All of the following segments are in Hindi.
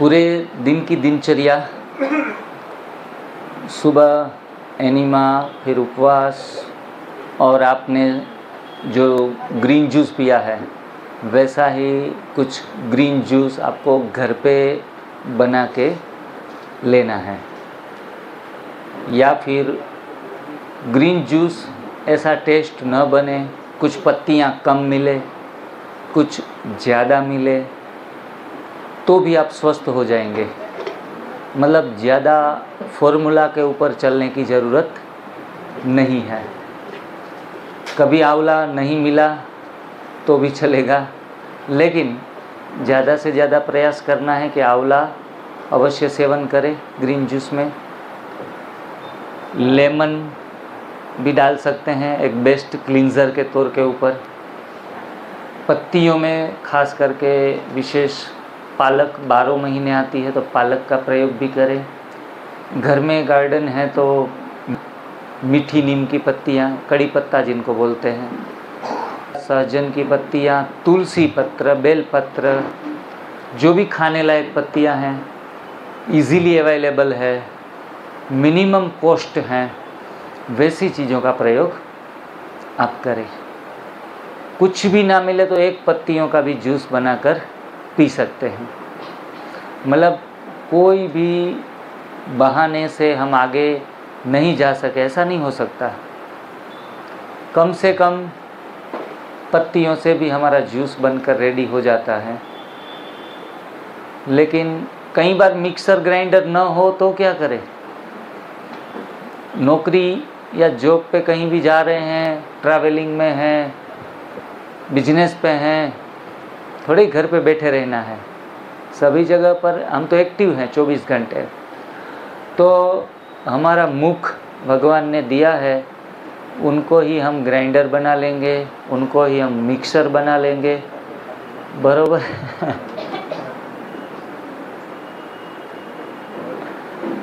पूरे दिन की दिनचर्या, सुबह एनिमा, फिर उपवास, और आपने जो ग्रीन जूस पिया है वैसा ही कुछ ग्रीन जूस आपको घर पे बना के लेना है। या फिर ग्रीन जूस ऐसा टेस्ट न बने, कुछ पत्तियां कम मिले, कुछ ज़्यादा मिले, तो भी आप स्वस्थ हो जाएंगे। मतलब ज़्यादा फॉर्मूला के ऊपर चलने की ज़रूरत नहीं है। कभी आंवला नहीं मिला तो भी चलेगा, लेकिन ज़्यादा से ज़्यादा प्रयास करना है कि आंवला अवश्य सेवन करें ग्रीन जूस में। लेमन भी डाल सकते हैं एक बेस्ट क्लींजर के तौर के ऊपर। पत्तियों में खास करके विशेष पालक 12 महीने आती है, तो पालक का प्रयोग भी करें। घर में गार्डन है तो मीठी नीम की पत्तियाँ, कड़ी पत्ता जिनको बोलते हैं, सहजन की पत्तियाँ, तुलसी पत्र, बेल पत्र, जो भी खाने लायक पत्तियाँ हैं, इजीली अवेलेबल है, मिनिमम कॉस्ट हैं, वैसी चीज़ों का प्रयोग आप करें। कुछ भी ना मिले तो एक पत्तियों का भी जूस बनाकर पी सकते हैं। मतलब कोई भी बहाने से हम आगे नहीं जा सके ऐसा नहीं हो सकता। कम से कम पत्तियों से भी हमारा जूस बनकर रेडी हो जाता है। लेकिन कई बार मिक्सर ग्राइंडर न हो तो क्या करें? नौकरी या जॉब पे कहीं भी जा रहे हैं, ट्रैवलिंग में हैं, बिजनेस पे हैं, थोड़ी घर पे बैठे रहना है। सभी जगह पर हम तो एक्टिव हैं 24 घंटे। तो हमारा मुख भगवान ने दिया है, उनको ही हम ग्राइंडर बना लेंगे, उनको ही हम मिक्सर बना लेंगे, बरोबर।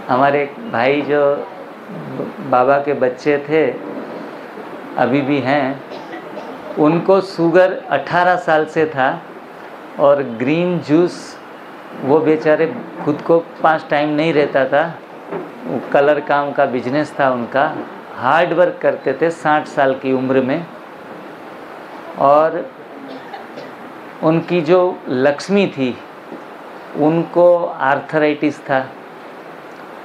हमारे एक भाई जो बाबा के बच्चे थे, अभी भी हैं, उनको शुगर 18 साल से था, और ग्रीन जूस वो बेचारे खुद को 5 टाइम नहीं रहता था, वो कलर काम का बिजनेस था उनका, हार्ड वर्क करते थे 60 साल की उम्र में। और उनकी जो लक्ष्मी थी उनको आर्थराइटिस था,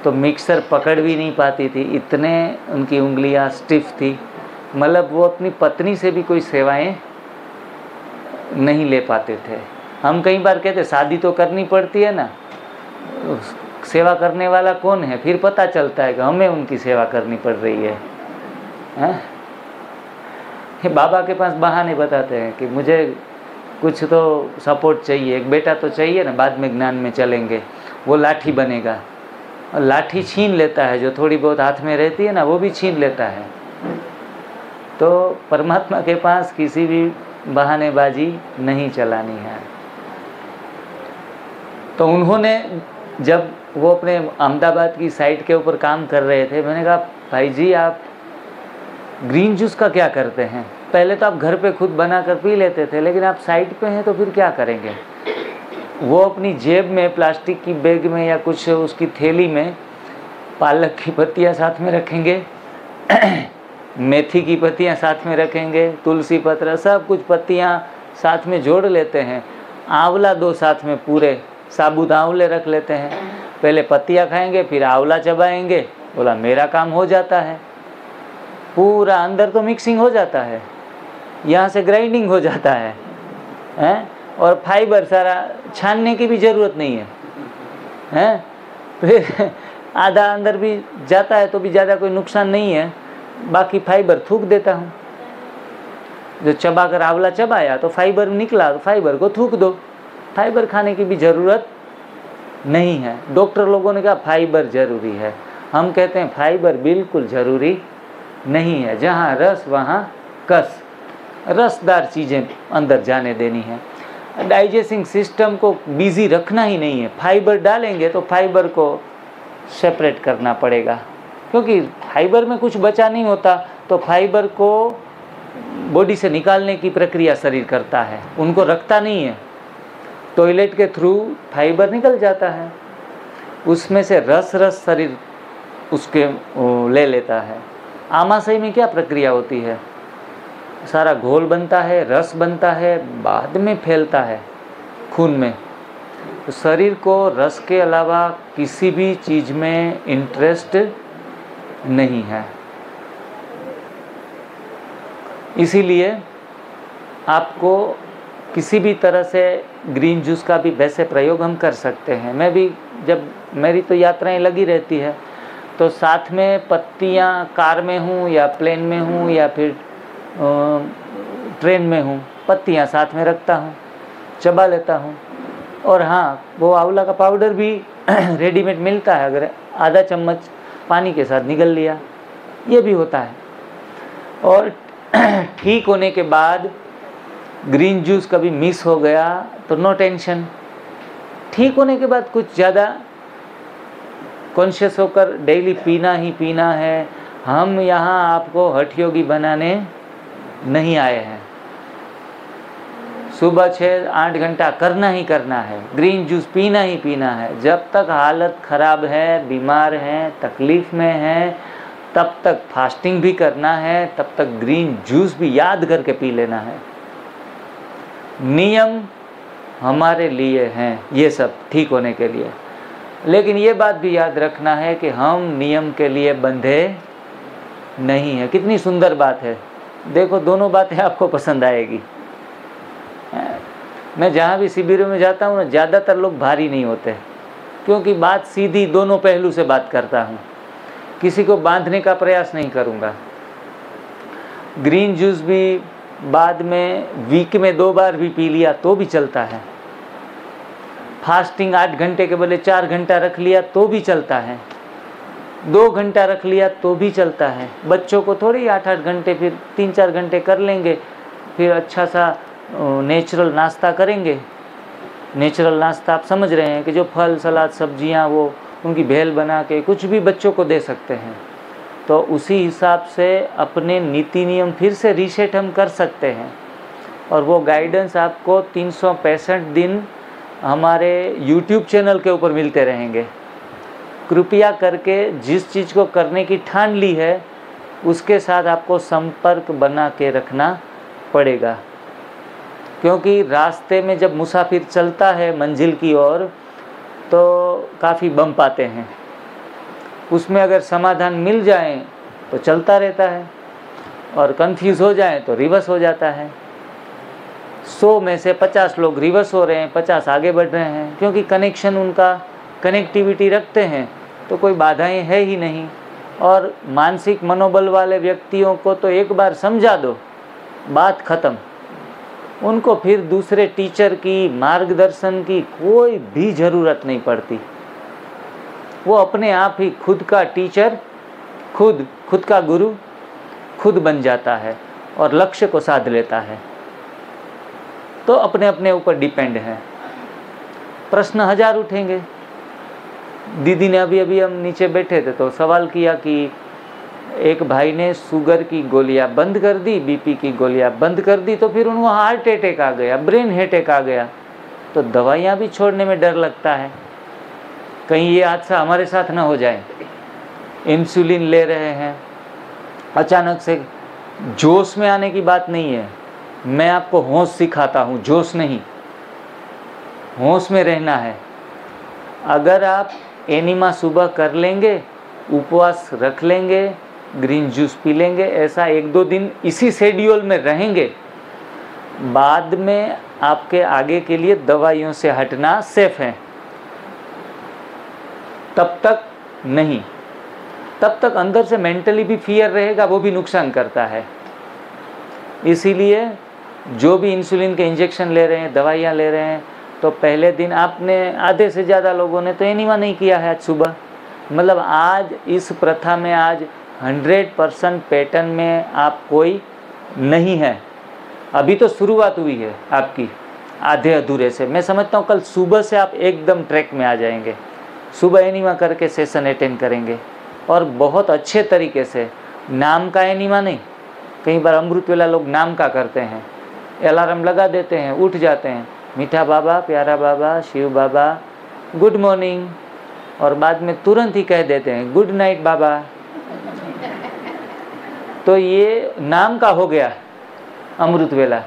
तो मिक्सर पकड़ भी नहीं पाती थी, इतने उनकी उंगलियां स्टिफ थी। मतलब वो अपनी पत्नी से भी कोई सेवाएं नहीं ले पाते थे। हम कई बार कहते शादी तो करनी पड़ती है ना, सेवा करने वाला कौन है? फिर पता चलता है कि हमें उनकी सेवा करनी पड़ रही है, हैं? बाबा के पास बहाने बताते हैं कि मुझे कुछ तो सपोर्ट चाहिए, एक बेटा तो चाहिए ना, बाद में ज्ञान में चलेंगे, वो लाठी बनेगा। और लाठी छीन लेता है, जो थोड़ी बहुत हाथ में रहती है ना वो भी छीन लेता है। तो परमात्मा के पास किसी भी बहानेबाजी नहीं चलानी है। तो उन्होंने, जब वो अपने अहमदाबाद की साइट के ऊपर काम कर रहे थे, मैंने कहा भाई जी आप ग्रीन जूस का क्या करते हैं? पहले तो आप घर पे खुद बना कर पी लेते थे, लेकिन आप साइट पे हैं तो फिर क्या करेंगे? वो अपनी जेब में, प्लास्टिक की बैग में या कुछ उसकी थैली में पालक की पत्तियां साथ में रखेंगे, मेथी की पत्तियां साथ में रखेंगे, तुलसी पत्र, सब कुछ पत्तियां साथ में जोड़ लेते हैं। आंवला 2 साथ में पूरे साबुत आंवले रख लेते हैं। पहले पत्तियां खाएंगे, फिर आंवला चबाएंगे, बोला मेरा काम हो जाता है। पूरा अंदर तो मिक्सिंग हो जाता है, यहाँ से ग्राइंडिंग हो जाता है, हैं? और फाइबर सारा छानने की भी ज़रूरत नहीं है, हैं? फिर आधा अंदर भी जाता है तो भी ज़्यादा कोई नुकसान नहीं है, बाकी फाइबर थूक देता हूँ। जो चबा कर आंवला चबाया तो फाइबर निकला, तो फाइबर को थूक दो, फाइबर खाने की भी ज़रूरत नहीं है। डॉक्टर लोगों ने कहा फाइबर ज़रूरी है, हम कहते हैं फाइबर बिल्कुल ज़रूरी नहीं है। जहाँ रस वहाँ कस, रसदार चीज़ें अंदर जाने देनी है। डाइजेस्टिंग सिस्टम को बिजी रखना ही नहीं है। फाइबर डालेंगे तो फाइबर को सेपरेट करना पड़ेगा, क्योंकि फाइबर में कुछ बचा नहीं होता, तो फाइबर को बॉडी से निकालने की प्रक्रिया शरीर करता है, उनको रखता नहीं है। टॉयलेट के थ्रू फाइबर निकल जाता है, उसमें से रस शरीर उसके ले लेता है। आमाशय में क्या प्रक्रिया होती है, सारा घोल बनता है, रस बनता है, बाद में फैलता है खून में। तो शरीर को रस के अलावा किसी भी चीज़ में इंटरेस्ट नहीं है। इसीलिए आपको किसी भी तरह से ग्रीन जूस का भी वैसे प्रयोग हम कर सकते हैं। मैं भी, जब मेरी तो यात्राएं लगी रहती है, तो साथ में पत्तियां, कार में हूँ या प्लेन में हूँ या फिर ट्रेन में हूँ, पत्तियां साथ में रखता हूँ, चबा लेता हूँ। और हाँ, वो आंवला का पाउडर भी रेडीमेड मिलता है, अगर आधा चम्मच पानी के साथ निगल लिया, ये भी होता है। और ठीक होने के बाद ग्रीन जूस कभी मिस हो गया तो नो टेंशन। ठीक होने के बाद कुछ ज़्यादा कॉन्शियस होकर डेली पीना ही पीना है। हम यहाँ आपको हठ योगी बनाने नहीं आए हैं। सुबह 6-8 घंटा करना ही करना है, ग्रीन जूस पीना ही पीना है। जब तक हालत ख़राब है, बीमार हैं, तकलीफ़ में हैं, तब तक फास्टिंग भी करना है, तब तक ग्रीन जूस भी याद करके पी लेना है। नियम हमारे लिए हैं ये सब ठीक होने के लिए, लेकिन ये बात भी याद रखना है कि हम नियम के लिए बंधे नहीं हैं। कितनी सुंदर बात है, देखो दोनों बातें आपको पसंद आएगी। मैं जहाँ भी शिविरों में जाता हूँ ना, ज़्यादातर लोग भारी नहीं होते, क्योंकि बात सीधी दोनों पहलू से बात करता हूँ, किसी को बांधने का प्रयास नहीं करूँगा। ग्रीन जूस भी बाद में वीक में 2 बार भी पी लिया तो भी चलता है। फास्टिंग 8 घंटे के बदले 4 घंटा रख लिया तो भी चलता है, 2 घंटा रख लिया तो भी चलता है। बच्चों को थोड़ी 8-8 घंटे, फिर 3-4 घंटे कर लेंगे, फिर अच्छा सा नेचुरल नाश्ता करेंगे। नेचुरल नाश्ता आप समझ रहे हैं कि जो फल, सलाद, सब्जियां, वो उनकी भेल बना के कुछ भी बच्चों को दे सकते हैं। तो उसी हिसाब से अपने नीति नियम फिर से रीसेट हम कर सकते हैं। और वो गाइडेंस आपको 365 दिन हमारे YouTube चैनल के ऊपर मिलते रहेंगे। कृपया करके जिस चीज़ को करने की ठान ली है, उसके साथ आपको संपर्क बना के रखना पड़ेगा, क्योंकि रास्ते में जब मुसाफिर चलता है मंजिल की ओर, तो काफ़ी बम्प आते हैं। उसमें अगर समाधान मिल जाए तो चलता रहता है, और कंफ्यूज हो जाए तो रिवर्स हो जाता है। 100 में से 50 लोग रिवर्स हो रहे हैं, 50 आगे बढ़ रहे हैं, क्योंकि कनेक्शन, उनका कनेक्टिविटी रखते हैं, तो कोई बाधाएं है ही नहीं। और मानसिक मनोबल वाले व्यक्तियों को तो एक बार समझा दो, बात ख़त्म। उनको फिर दूसरे टीचर की, मार्गदर्शन की कोई भी ज़रूरत नहीं पड़ती। वो अपने आप ही खुद का टीचर, खुद का गुरु खुद बन जाता है और लक्ष्य को साध लेता है। तो अपने अपने ऊपर डिपेंड है। प्रश्न 1000 उठेंगे। दीदी ने अभी हम नीचे बैठे थे तो सवाल किया कि एक भाई ने शुगर की गोलियां बंद कर दी, बीपी की गोलियां बंद कर दी, तो फिर उनको हार्ट अटैक आ गया, ब्रेन अटैक आ गया। तो दवाइयाँ भी छोड़ने में डर लगता है, कहीं ये हादसा हमारे साथ ना हो जाए। इंसुलिन ले रहे हैं, अचानक से जोश में आने की बात नहीं है। मैं आपको होश सिखाता हूँ, जोश नहीं, होश में रहना है। अगर आप एनिमा सुबह कर लेंगे, उपवास रख लेंगे, ग्रीन जूस पी लेंगे, ऐसा 1-2 दिन इसी शेड्यूल में रहेंगे, बाद में आपके आगे के लिए दवाइयों से हटना सेफ है। तब तक नहीं, तब तक अंदर से मेंटली भी फियर रहेगा, वो भी नुकसान करता है। इसीलिए जो भी इंसुलिन के इंजेक्शन ले रहे हैं, दवाइयाँ ले रहे हैं, तो पहले दिन आपने, आधे से ज़्यादा लोगों ने तो एनिमा नहीं किया है आज सुबह। मतलब आज इस प्रथा में आज 100% पैटर्न में आप कोई नहीं है। अभी तो शुरुआत हुई है आपकी आधे अधूरे से। मैं समझता हूँ कल सुबह से आप एकदम ट्रैक में आ जाएंगे। सुबह एनिमा करके सेशन अटेंड करेंगे, और बहुत अच्छे तरीके से। नाम का एनिमा नहीं, कई बार अमृत वेला लोग नाम का करते हैं, अलार्म लगा देते हैं, उठ जाते हैं। मीठा बाबा, प्यारा बाबा, शिव बाबा, गुड मॉर्निंग, और बाद में तुरंत ही कह देते हैं गुड नाइट बाबा। तो ये नाम का हो गया अमृत वेला।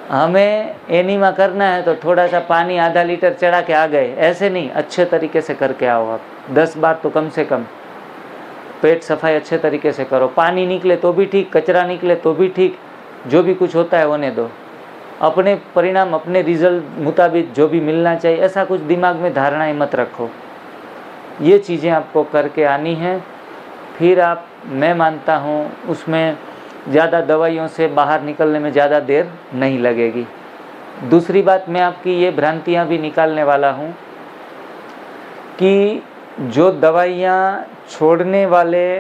हमें एनीमा करना है तो थोड़ा सा पानी आधा लीटर चढ़ा के आ गए, ऐसे नहीं, अच्छे तरीके से करके आओ आप। 10 बार तो कम से कम पेट सफाई अच्छे तरीके से करो। पानी निकले तो भी ठीक, कचरा निकले तो भी ठीक, जो भी कुछ होता है होने दो। अपने परिणाम, अपने रिजल्ट मुताबिक जो भी मिलना चाहिए, ऐसा कुछ दिमाग में धारणाएं मत रखो। ये चीज़ें आपको करके आनी हैं। फिर आप, मैं मानता हूँ उसमें ज़्यादा दवाइयों से बाहर निकलने में ज़्यादा देर नहीं लगेगी। दूसरी बात, मैं आपकी ये भ्रांतियाँ भी निकालने वाला हूँ कि जो दवाइयाँ छोड़ने वाले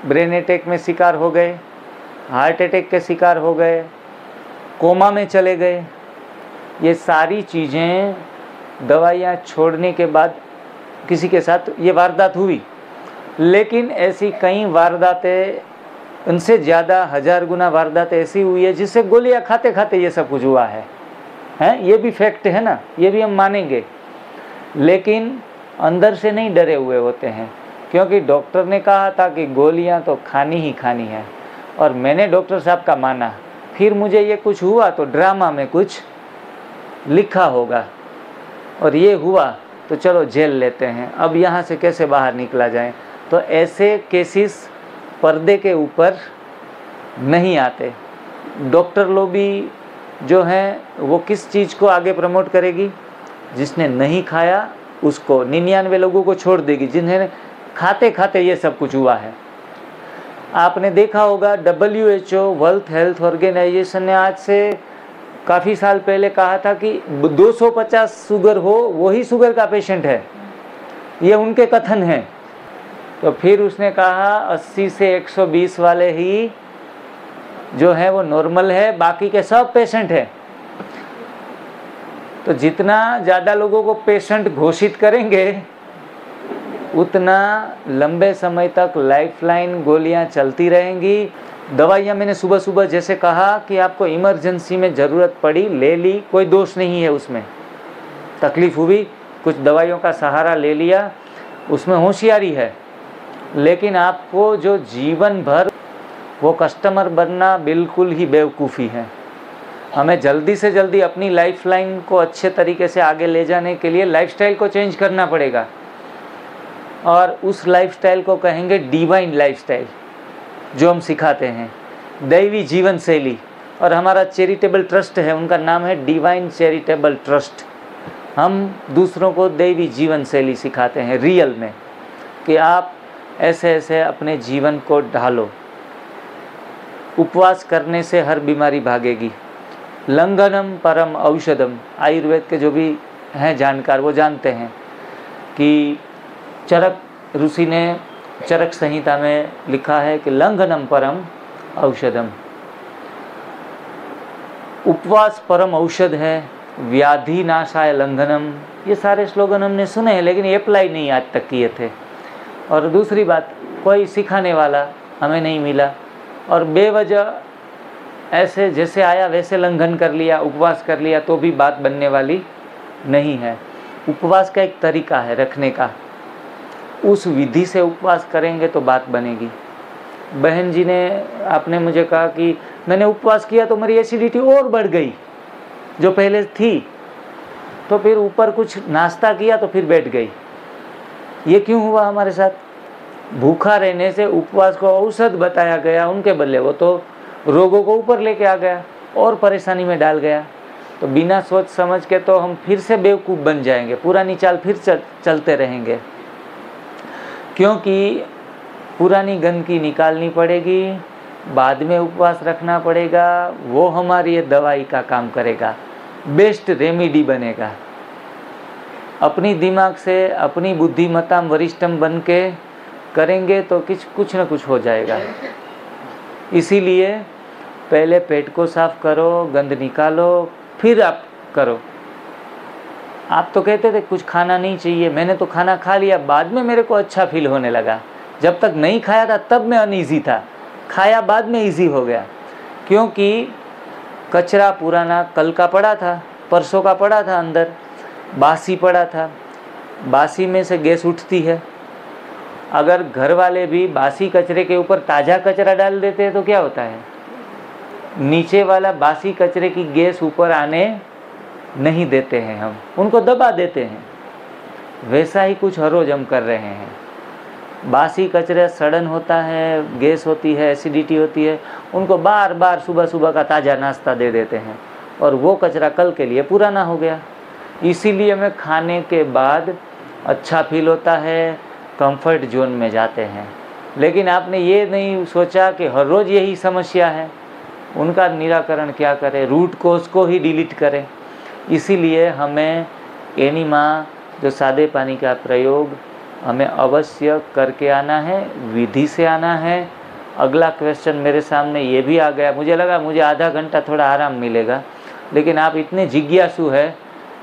ब्रेन अटैक में शिकार हो गए, हार्ट अटैक के शिकार हो गए, कोमा में चले गए, ये सारी चीज़ें दवाइयाँ छोड़ने के बाद किसी के साथ ये वारदात हुई। लेकिन ऐसी कई वारदातें, उनसे ज़्यादा 1000 गुना वारदातें ऐसी हुई है जिससे गोलियां खाते खाते ये सब कुछ हुआ है। ये भी फैक्ट है ना, ये भी हम मानेंगे। लेकिन अंदर से नहीं डरे हुए होते हैं, क्योंकि डॉक्टर ने कहा था कि गोलियां तो खानी ही खानी है, और मैंने डॉक्टर साहब का माना। फिर मुझे ये कुछ हुआ तो ड्रामा में कुछ लिखा होगा, और ये हुआ तो चलो झेल लेते हैं, अब यहाँ से कैसे बाहर निकला जाए। तो ऐसे केसेस पर्दे के ऊपर नहीं आते। डॉक्टर लॉबी जो है वो किस चीज़ को आगे प्रमोट करेगी? जिसने नहीं खाया उसको, 99 लोगों को छोड़ देगी जिन्हें खाते खाते ये सब कुछ हुआ है। आपने देखा होगा WHO, वर्ल्ड हेल्थ ऑर्गेनाइजेशन ने आज से काफ़ी साल पहले कहा था कि 250 शुगर हो वही शुगर का पेशेंट है, ये उनके कथन हैं। तो फिर उसने कहा 80 से 120 वाले ही जो है वो नॉर्मल है, बाकी के सब पेशेंट हैं। तो जितना ज़्यादा लोगों को पेशेंट घोषित करेंगे उतना लंबे समय तक लाइफलाइन गोलियां चलती रहेंगी। दवाइयाँ मैंने सुबह सुबह जैसे कहा कि आपको इमरजेंसी में ज़रूरत पड़ी, ले ली, कोई दोष नहीं है उसमें। तकलीफ़ हुई, कुछ दवाइयों का सहारा ले लिया, उसमें होशियारी है। लेकिन आपको जो जीवन भर वो कस्टमर बनना बिल्कुल ही बेवकूफ़ी है। हमें जल्दी से जल्दी अपनी लाइफलाइन को अच्छे तरीके से आगे ले जाने के लिए लाइफस्टाइल को चेंज करना पड़ेगा, और उस लाइफस्टाइल को कहेंगे डिवाइन लाइफस्टाइल, जो हम सिखाते हैं, दैवी जीवन शैली। और हमारा चैरिटेबल ट्रस्ट है, उनका नाम है डिवाइन चैरिटेबल ट्रस्ट। हम दूसरों को दैवी जीवन शैली सिखाते हैं रियल में, कि आप ऐसे ऐसे अपने जीवन को ढालो। उपवास करने से हर बीमारी भागेगी। लंघनम परम औषधम, आयुर्वेद के जो भी हैं जानकार वो जानते हैं कि चरक ऋषि ने चरक संहिता में लिखा है कि लंघनम परम औषधम, उपवास परम औषध है, व्याधि नाशाय लंघनम। ये सारे स्लोगन हमने सुने हैं, लेकिन ये अप्लाई नहीं आज तक किए थे। और दूसरी बात, कोई सिखाने वाला हमें नहीं मिला, और बेवजह ऐसे जैसे आया वैसे लंघन कर लिया, उपवास कर लिया, तो भी बात बनने वाली नहीं है। उपवास का एक तरीका है रखने का, उस विधि से उपवास करेंगे तो बात बनेगी। बहन जी ने, आपने मुझे कहा कि मैंने उपवास किया तो मेरी एसिडिटी और बढ़ गई जो पहले थी, तो फिर ऊपर कुछ नाश्ता किया तो फिर बैठ गई। ये क्यों हुआ हमारे साथ? भूखा रहने से उपवास को औषध बताया गया, उनके बदले वो तो रोगों को ऊपर लेके आ गया और परेशानी में डाल गया। तो बिना सोच समझ के तो हम फिर से बेवकूफ़ बन जाएंगे, पुरानी चाल फिर चलते रहेंगे, क्योंकि पुरानी गंदगी निकालनी पड़ेगी, बाद में उपवास रखना पड़ेगा। वो हमारी ये दवाई का काम करेगा, बेस्ट रेमेडी बनेगा। अपनी दिमाग से, अपनी बुद्धिमत्ता वरिष्ठम बन के करेंगे तो कुछ न कुछ हो जाएगा। इसीलिए पहले पेट को साफ करो, गंद निकालो, फिर आप करो। आप तो कहते थे कुछ खाना नहीं चाहिए, मैंने तो खाना खा लिया, बाद में मेरे को अच्छा फील होने लगा। जब तक नहीं खाया था तब मैं अनईज़ी था, खाया बाद में ईजी हो गया, क्योंकि कचरा पुराना कल का पड़ा था, परसों का पड़ा था अंदर, बासी पड़ा था, बासी में से गैस उठती है। अगर घर वाले भी बासी कचरे के ऊपर ताज़ा कचरा डाल देते हैं तो क्या होता है, नीचे वाला बासी कचरे की गैस ऊपर आने नहीं देते हैं, हम उनको दबा देते हैं। वैसा ही कुछ हर रोज़ हम कर रहे हैं। बासी कचरे सड़न होता है, गैस होती है, एसिडिटी होती है, उनको बार बार सुबह सुबह का ताज़ा नाश्ता दे देते हैं और वो कचरा कल के लिए पुराना हो गया। इसीलिए हमें खाने के बाद अच्छा फील होता है, कंफर्ट जोन में जाते हैं। लेकिन आपने ये नहीं सोचा कि हर रोज़ यही समस्या है, उनका निराकरण क्या करें, रूट कोज को ही डिलीट करें। इसीलिए हमें एनिमा जो सादे पानी का प्रयोग हमें अवश्य करके आना है, विधि से आना है। अगला क्वेश्चन मेरे सामने ये भी आ गया, मुझे लगा मुझे आधा घंटा थोड़ा आराम मिलेगा, लेकिन आप इतने जिज्ञासु है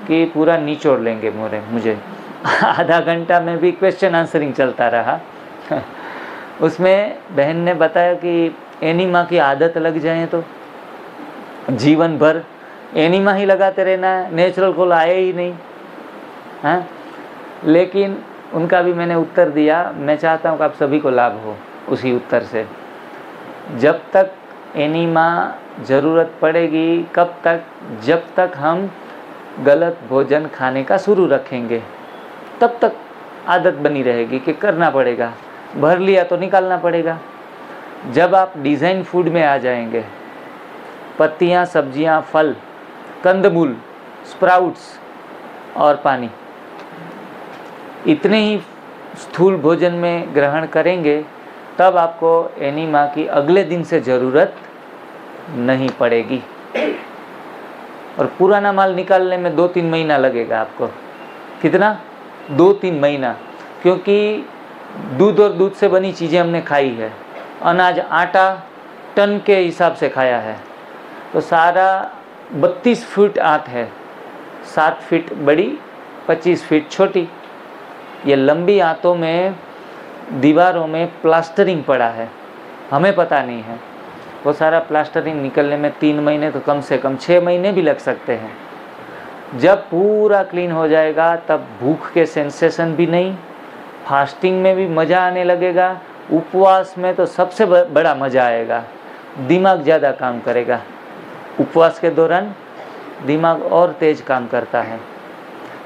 कि पूरा निचोड़ लेंगे मुझे। आधा घंटा में भी क्वेश्चन आंसरिंग चलता रहा। उसमें बहन ने बताया कि एनिमा की आदत लग जाए तो जीवन भर एनिमा ही लगाते रहना है, नेचुरल कोल आए ही नहीं। हाँ, लेकिन उनका भी मैंने उत्तर दिया। मैं चाहता हूँ कि आप सभी को लाभ हो उसी उत्तर से। जब तक एनिमा ज़रूरत पड़ेगी, कब तक, जब तक हम गलत भोजन खाने का शुरू रखेंगे तब तक आदत बनी रहेगी कि करना पड़ेगा, भर लिया तो निकालना पड़ेगा। जब आप डिज़ाइन फूड में आ जाएंगे, पत्तियाँ, सब्जियाँ, फल, कंदमूल, स्प्राउट्स और पानी, इतने ही स्थूल भोजन में ग्रहण करेंगे, तब आपको एनिमा की अगले दिन से ज़रूरत नहीं पड़ेगी। और पुराना माल निकालने में 2-3 महीना लगेगा आपको। कितना? 2-3 महीना, क्योंकि दूध और दूध से बनी चीज़ें हमने खाई है, अनाज, आटा टन के हिसाब से खाया है। तो सारा 32 फीट आंत है, 7 फीट बड़ी, 25 फीट छोटी। ये लंबी आंतों में दीवारों में प्लास्टरिंग पड़ा है, हमें पता नहीं है। वो सारा प्लास्टरिंग निकलने में 3 महीने तो कम से कम 6 महीने भी लग सकते हैं। जब पूरा क्लीन हो जाएगा तब भूख के सेंसेशन भी नहीं, फास्टिंग में भी मज़ा आने लगेगा, उपवास में तो सबसे बड़ा मज़ा आएगा, दिमाग ज़्यादा काम करेगा। उपवास के दौरान दिमाग और तेज़ काम करता है।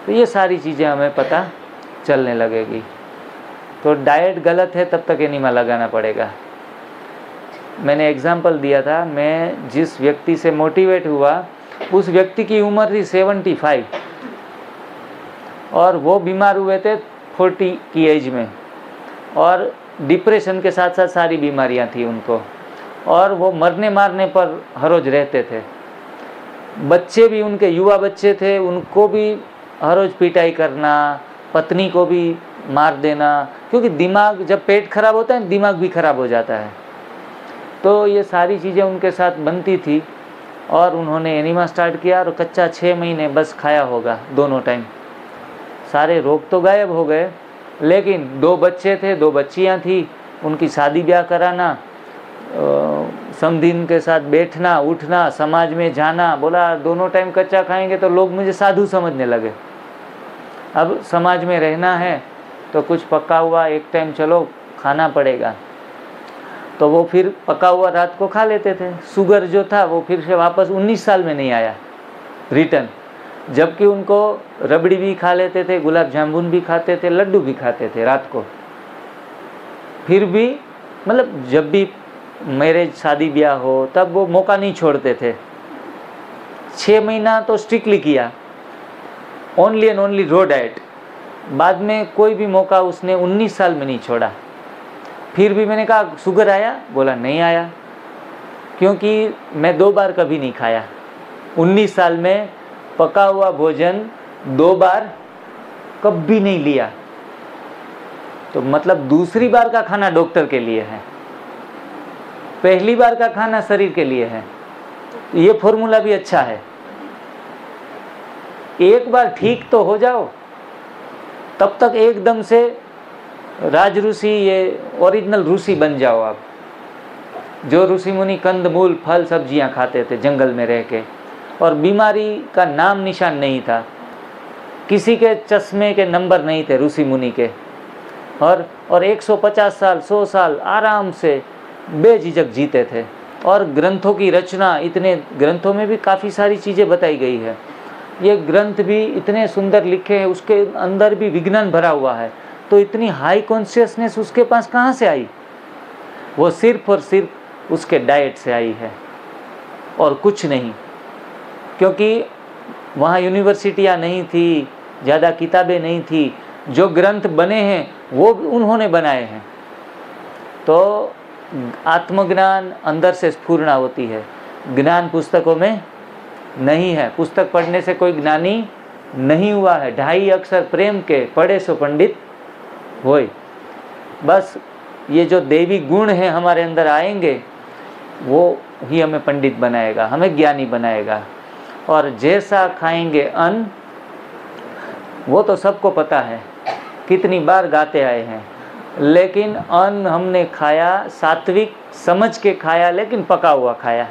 तो ये सारी चीज़ें हमें पता चलने लगेगी। तो डाइट गलत है तब तक एनिमा लगाना पड़ेगा। मैंने एग्जाम्पल दिया था, मैं जिस व्यक्ति से मोटिवेट हुआ उस व्यक्ति की उम्र थी 75 और वो बीमार हुए थे 40 की एज में, और डिप्रेशन के साथ साथ सारी बीमारियां थी उनको, और वो मरने मारने पर हर रोज़ रहते थे। बच्चे भी उनके, युवा बच्चे थे, उनको भी हर रोज़ पिटाई करना, पत्नी को भी मार देना, क्योंकि दिमाग, जब पेट खराब होता है दिमाग भी खराब हो जाता है। तो ये सारी चीज़ें उनके साथ बनती थी और उन्होंने एनिमा स्टार्ट किया और कच्चा 6 महीने बस खाया होगा दोनों टाइम। सारे रोग तो गायब हो गए, लेकिन 2 बच्चे थे, 2 बच्चियां थी, उनकी शादी ब्याह कराना, समधीन के साथ बैठना उठना, समाज में जाना। बोला दोनों टाइम कच्चा खाएंगे तो लोग मुझे साधु समझने लगे। अब समाज में रहना है तो कुछ पका हुआ एक टाइम चलो खाना पड़ेगा। तो वो फिर पका हुआ रात को खा लेते थे। शुगर जो था वो फिर से वापस 19 साल में नहीं आया रिटर्न, जबकि उनको रबड़ी भी खा लेते थे, गुलाब जामुन भी खाते थे, लड्डू भी खाते थे रात को। फिर भी मतलब जब भी मैरिज, शादी ब्याह हो तब वो मौका नहीं छोड़ते थे। 6 महीना तो स्ट्रिक्टली किया, only and only raw diet. बाद में कोई भी मौका उसने 19 साल में नहीं छोड़ा। फिर भी मैंने कहा शुगर आया? बोला नहीं आया, क्योंकि मैं 2 बार कभी नहीं खाया। 19 साल में पका हुआ भोजन 2 बार कभी नहीं लिया। तो मतलब दूसरी बार का खाना डॉक्टर के लिए है, पहली बार का खाना शरीर के लिए है। ये फॉर्मूला भी अच्छा है। एक बार ठीक तो हो जाओ, तब तक एकदम से राज ऋषि, ये ओरिजिनल ऋषि बन जाओ आप। जो ऋषि मुनि कंद मूल फल सब्जियां खाते थे जंगल में रह के, और बीमारी का नाम निशान नहीं था, किसी के चश्मे के नंबर नहीं थे ऋषि मुनि के, और 150 साल 100 साल आराम से बेझिझक जीते थे। और ग्रंथों की रचना, इतने ग्रंथों में भी काफ़ी सारी चीज़ें बताई गई है, ये ग्रंथ भी इतने सुंदर लिखे हैं, उसके अंदर भी विज्ञान भरा हुआ है, तो इतनी हाई कॉन्शियसनेस उसके पास कहाँ से आई? वो सिर्फ और सिर्फ उसके डाइट से आई है और कुछ नहीं, क्योंकि वहाँ यूनिवर्सिटियाँ नहीं थी, ज़्यादा किताबें नहीं थी, जो ग्रंथ बने हैं वो उन्होंने बनाए हैं। तो आत्मज्ञान अंदर से स्फुरना होती है, ज्ञान पुस्तकों में नहीं है। पुस्तक पढ़ने से कोई ज्ञानी नहीं हुआ है। 2.5 अक्षर प्रेम के पढ़े सो पंडित होय। बस ये जो देवी गुण हैं हमारे अंदर आएंगे, वो ही हमें पंडित बनाएगा, हमें ज्ञानी बनाएगा। और जैसा खाएंगे अन्न, वो तो सबको पता है, कितनी बार गाते आए हैं, लेकिन अन्न हमने खाया, सात्विक समझ के खाया, लेकिन पका हुआ खाया।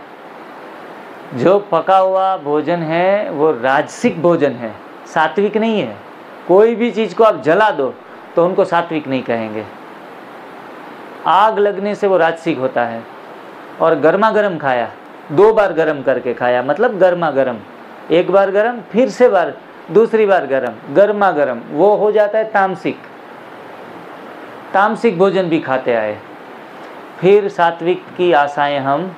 जो पका हुआ भोजन है वो राजसिक भोजन है, सात्विक नहीं है। कोई भी चीज़ को आप जला दो तो उनको सात्विक नहीं कहेंगे, आग लगने से वो राजसिक होता है। और गर्मा गर्म खाया, 2 बार गर्म करके खाया, मतलब गर्मा गर्म, 1 बार गर्म, फिर से बार दूसरी बार गर्म, गर्मा गर्म, वो हो जाता है तामसिक। तामसिक भोजन भी खाते आए, फिर सात्विक की आशाएं हम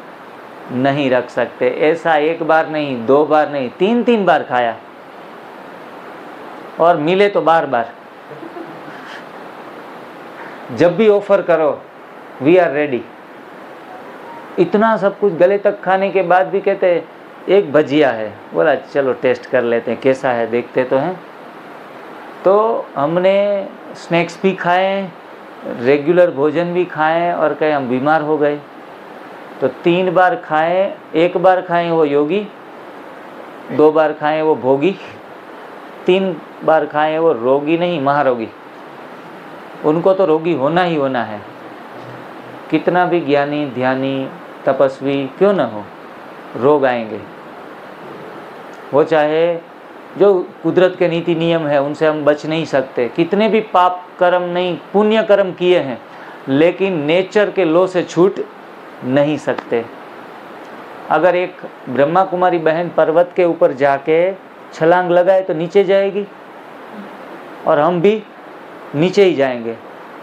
नहीं रख सकते। ऐसा 1 बार नहीं, 2 बार नहीं, 3-3 बार खाया, और मिले तो बार बार। जब भी ऑफर करो, वी आर रेडी। इतना सब कुछ गले तक खाने के बाद भी कहते हैं एक भजिया है, बोला चलो टेस्ट कर लेते हैं कैसा है, देखते तो हैं। तो हमने स्नैक्स भी खाए, रेगुलर भोजन भी खाए, और कहे हम बीमार हो गए। तो 3 बार खाए, 1 बार खाए वो योगी, 2 बार खाए वो भोगी, 3 बार खाए वो रोगी नहीं महारोगी। उनको तो रोगी होना ही होना है, कितना भी ज्ञानी ध्यानी तपस्वी क्यों न हो, रोग आएंगे। वो चाहे जो कुदरत के नीति नियम है उनसे हम बच नहीं सकते, कितने भी पाप कर्म नहीं पुण्य कर्म किए हैं, लेकिन नेचर के लॉ से छूट नहीं सकते। अगर एक ब्रह्मा कुमारी बहन पर्वत के ऊपर जाके छलांग लगाए तो नीचे जाएगी, और हम भी नीचे ही जाएंगे।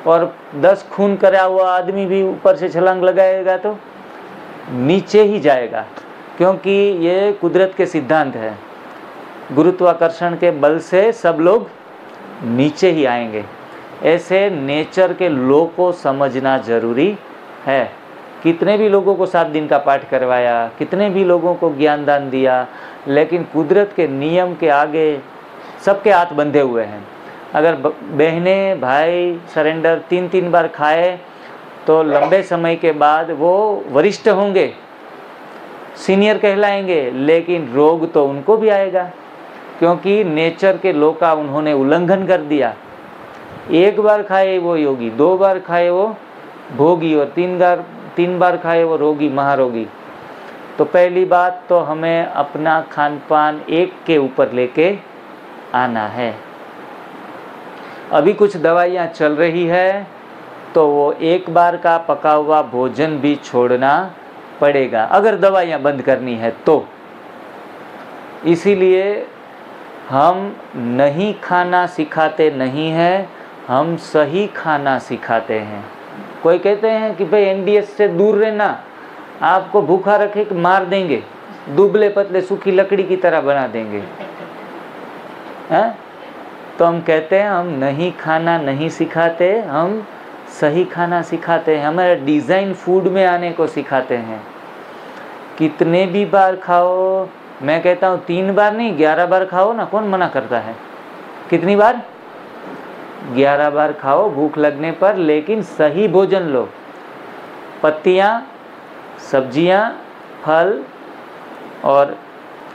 और 10 खून करा हुआ आदमी भी ऊपर से छलांग लगाएगा तो नीचे ही जाएगा, क्योंकि ये कुदरत के सिद्धांत है। गुरुत्वाकर्षण के बल से सब लोग नीचे ही आएंगे। ऐसे नेचर के लॉ को समझना जरूरी है। कितने भी लोगों को 7 दिन का पाठ करवाया, कितने भी लोगों को ज्ञान दान दिया, लेकिन कुदरत के नियम के आगे सबके हाथ बंधे हुए हैं। अगर बहनें भाई सरेंडर 3-3 बार खाए तो लंबे समय के बाद वो वरिष्ठ होंगे, सीनियर कहलाएंगे, लेकिन रोग तो उनको भी आएगा, क्योंकि नेचर के लॉ का उन्होंने उल्लंघन कर दिया। 1 बार खाए वो योगी, 2 बार खाए वो भोगी, और 3 बार खाए वो रोगी महारोगी। तो पहली बात तो हमें अपना खान पान एक के ऊपर लेके आना है। अभी कुछ दवाइयाँ चल रही है तो वो 1 बार का पका हुआ भोजन भी छोड़ना पड़ेगा, अगर दवाइयाँ बंद करनी है तो। इसीलिए हम नहीं खाना सिखाते नहीं हैं, हम सही खाना सिखाते हैं। कोई कहते हैं कि भाई एनडीएस से दूर रहना, आपको भूखा रखे कि मार देंगे, दुबले पतले सूखी लकड़ी की तरह बना देंगे, हैं? तो हम कहते हैं हम नहीं खाना नहीं सिखाते, हम सही खाना सिखाते हैं। हमारे डिज़ाइन फूड में आने को सिखाते हैं। कितने भी बार खाओ, मैं कहता हूँ 3 बार नहीं 11 बार खाओ ना, कौन मना करता है? कितनी बार? 11 बार खाओ भूख लगने पर, लेकिन सही भोजन लो। पत्तियाँ, सब्जियाँ, फल और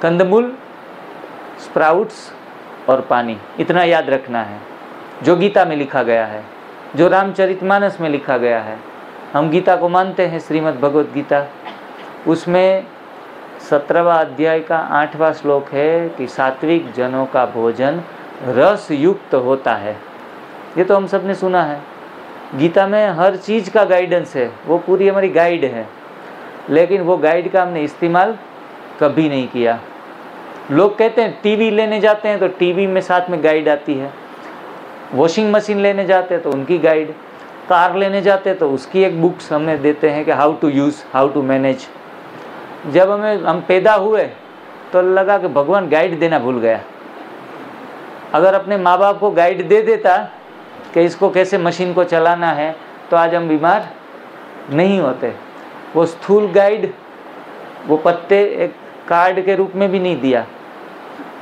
कंदमूल, स्प्राउट्स और पानी, इतना याद रखना है, जो गीता में लिखा गया है, जो रामचरितमानस में लिखा गया है। हम गीता को मानते हैं, श्रीमद् भगवत गीता, उसमें 17वां अध्याय का 8वां श्लोक है कि सात्विक जनों का भोजन रस युक्त होता है। ये तो हम सब ने सुना है। गीता में हर चीज़ का गाइडेंस है, वो पूरी हमारी गाइड है, लेकिन वो गाइड का हमने इस्तेमाल कभी नहीं किया। लोग कहते हैं टीवी लेने जाते हैं तो टीवी में साथ में गाइड आती है, वॉशिंग मशीन लेने जाते हैं तो उनकी गाइड, कार लेने जाते हैं तो उसकी एक बुक्स हमें देते हैं कि how to use, how to manage. जब हम पैदा हुए तो लगा कि भगवान गाइड देना भूल गया। अगर अपने माँ बाप को गाइड दे देता कि इसको कैसे मशीन को चलाना है तो आज हम बीमार नहीं होते। वो स्थूल गाइड, वो पत्ते एक कार्ड के रूप में भी नहीं दिया,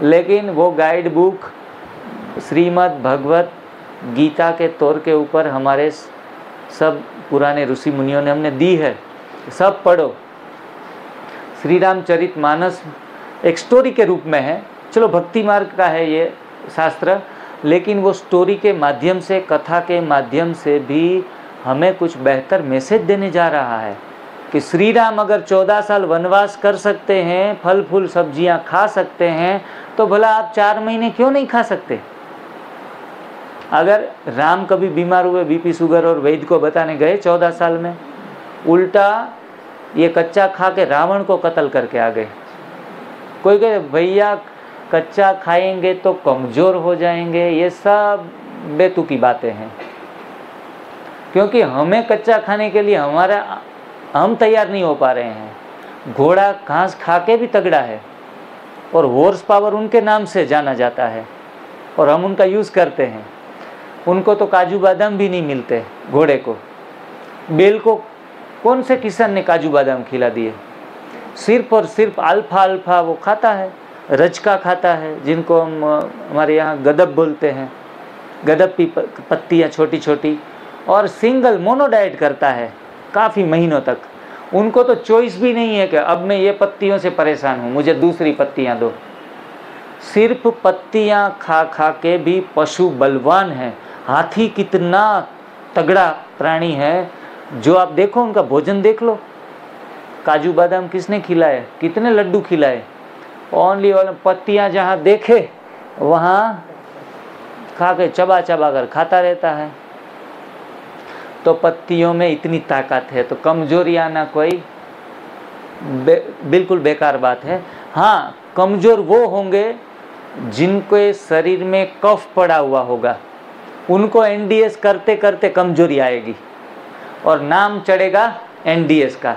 लेकिन वो गाइड बुक श्रीमद् भगवत गीता के तौर के ऊपर हमारे सब पुराने ऋषि मुनियों ने हमने दी है। सब पढ़ो। श्री रामचरितमानस एक स्टोरी के रूप में है, चलो भक्ति मार्ग का है ये शास्त्र, लेकिन वो स्टोरी के माध्यम से, कथा के माध्यम से भी हमें कुछ बेहतर मैसेज देने जा रहा है कि श्री राम अगर 14 साल वनवास कर सकते हैं, फल फूल सब्जियां खा सकते हैं, तो भला आप 4 महीने क्यों नहीं खा सकते? अगर राम कभी बीमार हुए, बीपी शुगर और वैद्य को बताने गए 14 साल में, उल्टा ये कच्चा खा के रावण को कत्ल करके आ गए। कोई कहे भैया कच्चा खाएंगे तो कमज़ोर हो जाएंगे, ये सब बेतुकी बातें हैं, क्योंकि हमें कच्चा खाने के लिए हम तैयार नहीं हो पा रहे हैं। घोड़ा घास खा के भी तगड़ा है और हॉर्स पावर उनके नाम से जाना जाता है और हम उनका यूज़ करते हैं। उनको तो काजू बादाम भी नहीं मिलते। घोड़े को, बैल को कौन से किसान ने काजू बादाम खिला दिए? सिर्फ और सिर्फ अल्फा वो खाता है, रजका खाता है, जिनको हम हमारे यहाँ गदब बोलते हैं। गदब की पत्तियाँ छोटी छोटी, और सिंगल मोनो डाइट करता है काफ़ी महीनों तक। उनको तो चॉइस भी नहीं है कि अब मैं ये पत्तियों से परेशान हूँ, मुझे दूसरी पत्तियाँ दो। सिर्फ पत्तियाँ खा खा के भी पशु बलवान है। हाथी कितना तगड़ा प्राणी है, जो आप देखो उनका भोजन देख लो। काजू बादाम किसने खिलाए, कितने लड्डू खिलाए? ओनली पत्तियाँ जहाँ देखे वहाँ खा के चबा चबा कर खाता रहता है। तो पत्तियों में इतनी ताकत है, तो कमजोरी आना कोई बिल्कुल बेकार बात है। हाँ, कमज़ोर वो होंगे जिनके शरीर में कफ पड़ा हुआ होगा, उनको एनडीएस करते करते कमजोरी आएगी और नाम चढ़ेगा एनडीएस का।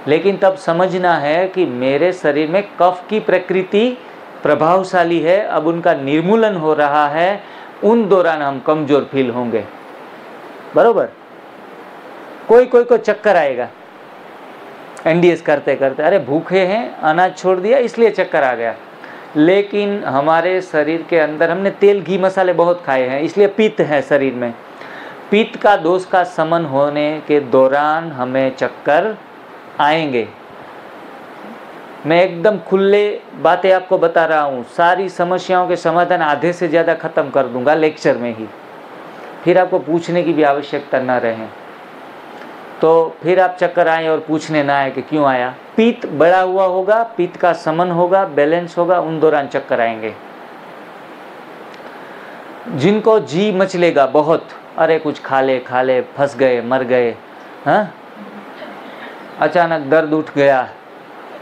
लेकिन तब समझना है कि मेरे शरीर में कफ की प्रकृति प्रभावशाली है, अब उनका निर्मूलन हो रहा है, उन दौरान हम कमज़ोर फील होंगे। बरोबर? कोई को चक्कर आएगा एनडीएस करते करते, अरे भूखे हैं, अनाज छोड़ दिया इसलिए चक्कर आ गया। लेकिन हमारे शरीर के अंदर हमने तेल घी मसाले बहुत खाए हैं, इसलिए पित्त है शरीर में। पित्त का दोष का शमन होने के दौरान हमें चक्कर आएंगे। मैं एकदम खुले बातें आपको बता रहा हूँ, सारी समस्याओं के समाधान आधे से ज़्यादा ख़त्म कर दूंगा लेक्चर में ही, फिर आपको पूछने की भी आवश्यकता न रहे। तो फिर आप चक्कर आए और पूछने ना आए कि क्यों आया। पित्त बढ़ा हुआ होगा, पित्त का शमन होगा, बैलेंस होगा, उन दौरान चक्कर आएंगे। जिनको जी मचलेगा बहुत, अरे कुछ खा ले फंस गए, मर गए, हाँ, अचानक दर्द उठ गया,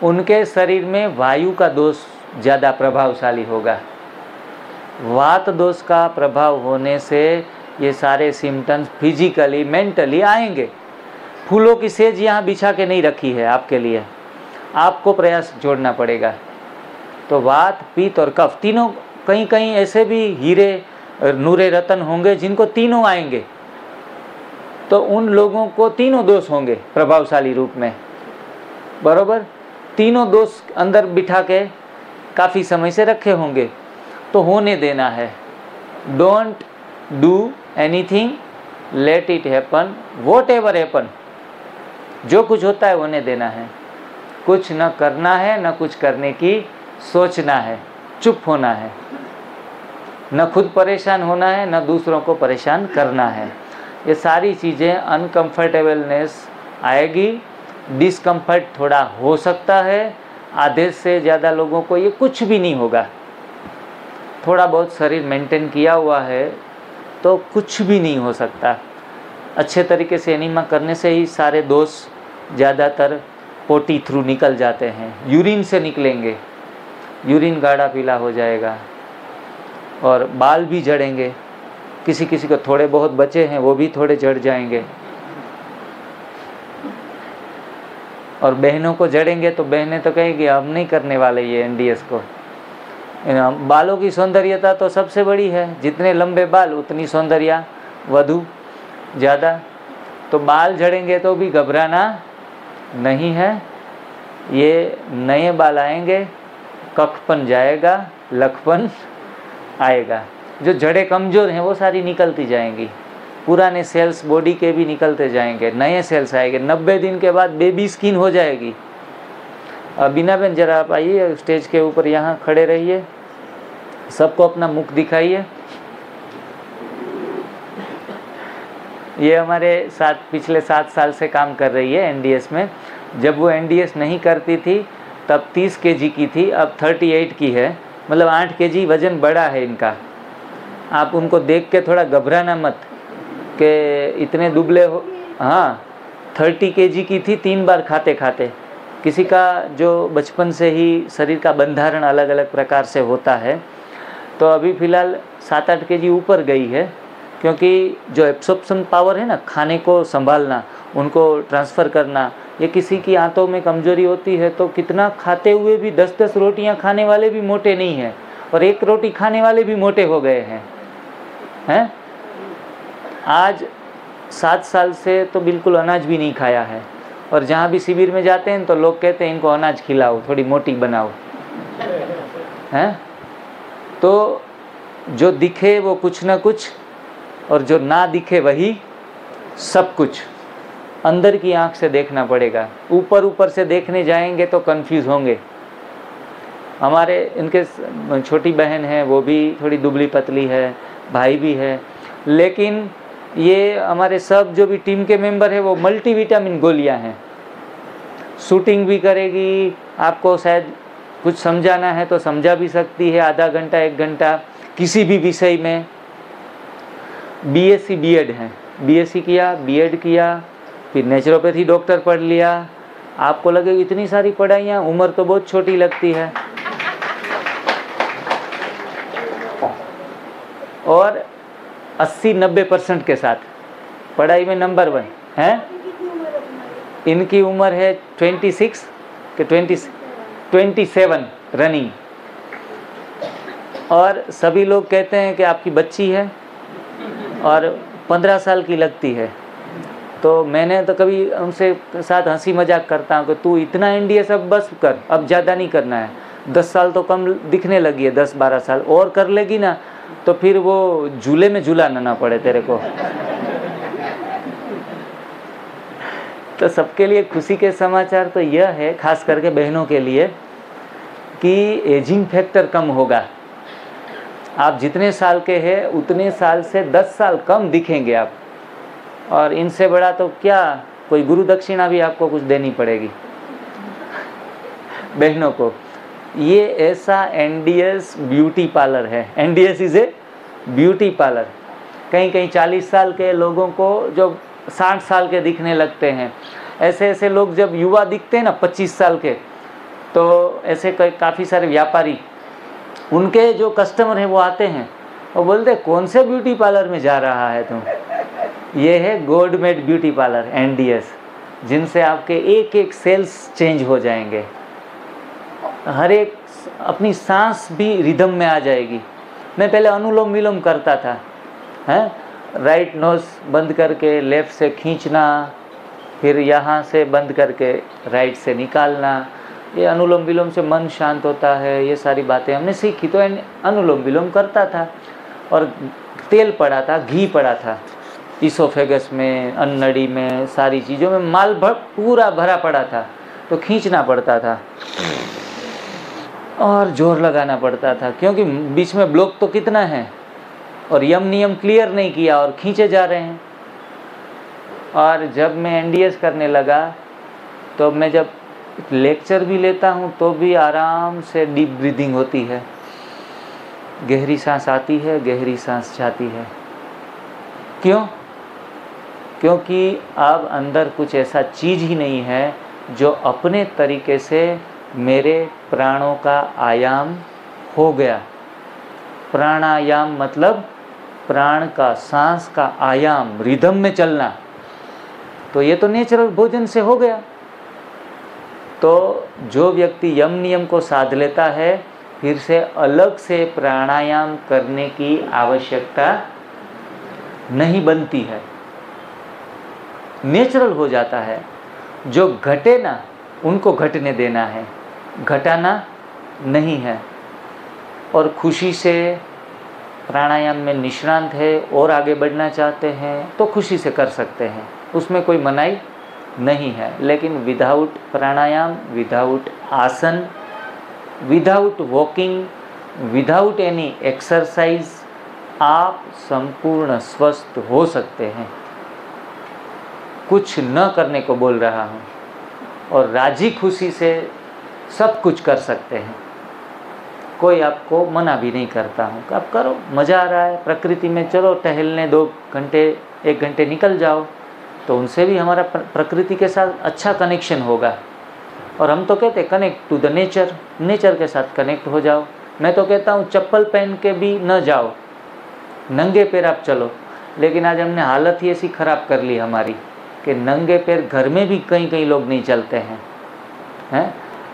उनके शरीर में वायु का दोष ज़्यादा प्रभावशाली होगा। वात दोष का प्रभाव होने से ये सारे सिम्टम्स फिजिकली मेंटली आएंगे। फूलों की सेज यहाँ बिछा के नहीं रखी है आपके लिए, आपको प्रयास जोड़ना पड़ेगा। तो वात, पित्त और कफ तीनों, कहीं कहीं ऐसे भी हीरे नूरे रतन होंगे जिनको तीनों आएंगे, तो उन लोगों को तीनों दोष होंगे प्रभावशाली रूप में। बरोबर? तीनों दोष अंदर बिठा के काफ़ी समय से रखे होंगे, तो होने देना है। Don't do anything, let it happen, what ever happen. जो कुछ होता है होने देना है, कुछ न करना है, न कुछ करने की सोचना है, चुप होना है, न खुद परेशान होना है, न दूसरों को परेशान करना है। ये सारी चीज़ें, अनकंफर्टेबलनेस आएगी डिस्कम्फर्ट थोड़ा हो सकता है, आधे से ज़्यादा लोगों को ये कुछ भी नहीं होगा। थोड़ा बहुत शरीर मेंटेन किया हुआ है तो कुछ भी नहीं हो सकता। अच्छे तरीके से एनीमा करने से ही सारे दोष ज़्यादातर पोटी थ्रू निकल जाते हैं, यूरिन से निकलेंगे, यूरिन गाढ़ा पीला हो जाएगा और बाल भी झड़ेंगे। किसी किसी को थोड़े बहुत बचे हैं वो भी थोड़े झड़ जाएंगे, और बहनों को झड़ेंगे तो बहनें तो कहेंगी हम नहीं करने वाले ये एनडीएस को। बालों की सौंदर्यता तो सबसे बड़ी है, जितने लंबे बाल उतनी सौंदर्य वधु ज़्यादा। तो बाल झड़ेंगे तो भी घबराना नहीं है, ये नए बाल आएंगे, कखपन जाएगा, लखपन आएगा। जो जड़ें कमज़ोर हैं वो सारी निकलती जाएंगी, पुराने सेल्स बॉडी के भी निकलते जाएंगे, नए सेल्स आएंगे। 90 दिन के बाद बेबी स्किन हो जाएगी। अब बीना बहन जरा आप आइए स्टेज के ऊपर, यहाँ खड़े रहिए, सबको अपना मुख दिखाइए। ये हमारे साथ पिछले 7 साल से काम कर रही है एनडीएस में। जब वो एनडीएस नहीं करती थी तब 30 केजी की थी, अब 38 की है, मतलब 8 केजी वज़न बढ़ा है इनका। आप उनको देख के थोड़ा घबराना मत कि इतने दुबले हो। हाँ, 30 केजी की थी 3 बार खाते खाते। किसी का जो बचपन से ही शरीर का बंधारण अलग अलग प्रकार से होता है, तो अभी फ़िलहाल 7-8 केजी ऊपर गई है, क्योंकि जो एब्सॉर्प्शन पावर है ना, खाने को संभालना, उनको ट्रांसफ़र करना, ये किसी की आंतों में कमज़ोरी होती है तो कितना खाते हुए भी 10-10 रोटियां खाने वाले भी मोटे नहीं हैं, और 1 रोटी खाने वाले भी मोटे हो गए हैं। आज 7 साल से तो बिल्कुल अनाज भी नहीं खाया है, और जहाँ भी शिविर में जाते हैं तो लोग कहते हैं इनको अनाज खिलाओ, थोड़ी मोटी बनाओ, हैं। तो जो दिखे वो कुछ ना कुछ, और जो ना दिखे वही सब कुछ। अंदर की आंख से देखना पड़ेगा, ऊपर ऊपर से देखने जाएंगे तो कंफ्यूज होंगे। हमारे इनके छोटी बहन है, वो भी थोड़ी दुबली पतली है, भाई भी है, लेकिन ये हमारे सब जो भी टीम के मेंबर है वो मल्टीविटामिन गोलियां हैं। शूटिंग भी करेगी, आपको शायद कुछ समझाना है तो समझा भी सकती है, आधा घंटा 1 घंटा किसी भी विषय में। बीएससी बीएड है, बीएससी किया, बीएड किया, फिर नेचुरोपैथी डॉक्टर पढ़ लिया। आपको लगे इतनी सारी पढ़ाइयाँ, उम्र तो बहुत छोटी लगती है। और 80-90% के साथ पढ़ाई में नंबर 1 है। इनकी उम्र है 26 के 27 रनिंग, और सभी लोग कहते हैं कि आपकी बच्ची है और 15 साल की लगती है। तो मैंने तो कभी उनसे साथ हंसी मजाक करता हूँ कि तू इतना एनडीएस अब बस कर, अब ज़्यादा नहीं करना है। 10 साल तो कम दिखने लगी है, 10-12 साल और कर लेगी ना तो फिर वो झूले में झूलाना ना पड़े तेरे को। तो सबके लिए खुशी के समाचार तो यह है, खास करके बहनों के लिए, कि एजिंग फैक्टर कम होगा। आप जितने साल के हैं उतने साल से 10 साल कम दिखेंगे आप। और इनसे बड़ा तो क्या, कोई गुरु दक्षिणा भी आपको कुछ देनी पड़ेगी बहनों को। ये ऐसा एनडीएस ब्यूटी पार्लर है। NDS is a beauty parlour. कहीं कहीं 40 साल के लोगों को जो 60 साल के दिखने लगते हैं, ऐसे ऐसे लोग जब युवा दिखते हैं ना 25 साल के, तो ऐसे काफ़ी सारे व्यापारी, उनके जो कस्टमर हैं वो आते हैं और बोलते हैं कौन से ब्यूटी पार्लर में जा रहा है तुम। ये है गॉडमेड ब्यूटी पार्लर एनडीएस, जिनसे आपके एक एक सेल्स चेंज हो जाएंगे, हर एक अपनी सांस भी रिदम में आ जाएगी। मैं पहले अनुलोम विलोम करता था, हैं, राइट नोज बंद करके लेफ़्ट से खींचना, फिर यहाँ से बंद करके राइट से निकालना। ये अनुलोम विलोम से मन शांत होता है, ये सारी बातें हमने सीखी। तो अनुलोम विलोम करता था, और तेल पड़ा था, घी पड़ा था इसोफेगस में, अन्नड़ी में, सारी चीज़ों में माल पूरा भरा पड़ा था। तो खींचना पड़ता था और जोर लगाना पड़ता था, क्योंकि बीच में ब्लॉक तो कितना है, और यम नियम क्लियर नहीं किया और खींचे जा रहे हैं। और जब मैं एनडीएस करने लगा तो मैं जब लेक्चर भी लेता हूँ तो भी आराम से डीप ब्रीदिंग होती है, गहरी सांस आती है, गहरी सांस जाती है। क्यों? क्योंकि अब अंदर कुछ ऐसा चीज़ ही नहीं है जो अपने तरीके से मेरे प्राणों का आयाम हो गया। प्राणायाम मतलब प्राण का, सांस का आयाम, रिदम में चलना। तो ये तो नेचुरल भोजन से हो गया। तो जो व्यक्ति यम नियम को साध लेता है, फिर से अलग से प्राणायाम करने की आवश्यकता नहीं बनती है, नेचुरल हो जाता है। जो घटे ना उनको घटने देना है, घटाना नहीं है। और खुशी से प्राणायाम में निष्णांत है और आगे बढ़ना चाहते हैं तो खुशी से कर सकते हैं, उसमें कोई मनाही नहीं है। लेकिन विदाउट प्राणायाम, विदाउट आसन, without walking, without any exercise आप संपूर्ण स्वस्थ हो सकते हैं। कुछ न करने को बोल रहा हूँ, और राजी खुशी से सब कुछ कर सकते हैं। कोई आपको मना भी नहीं करता हूँ, आप करो, मज़ा आ रहा है, प्रकृति में चलो टहलने 2 घंटे 1 घंटे निकल जाओ, तो उनसे भी हमारा प्रकृति के साथ अच्छा कनेक्शन होगा। और हम तो कहते हैं connect to the nature, nature के साथ कनेक्ट हो जाओ। मैं तो कहता हूँ चप्पल पहन के भी न जाओ, नंगे पैर आप चलो। लेकिन आज हमने हालत ही ऐसी ख़राब कर ली हमारी कि नंगे पैर घर में भी कई लोग नहीं चलते हैं,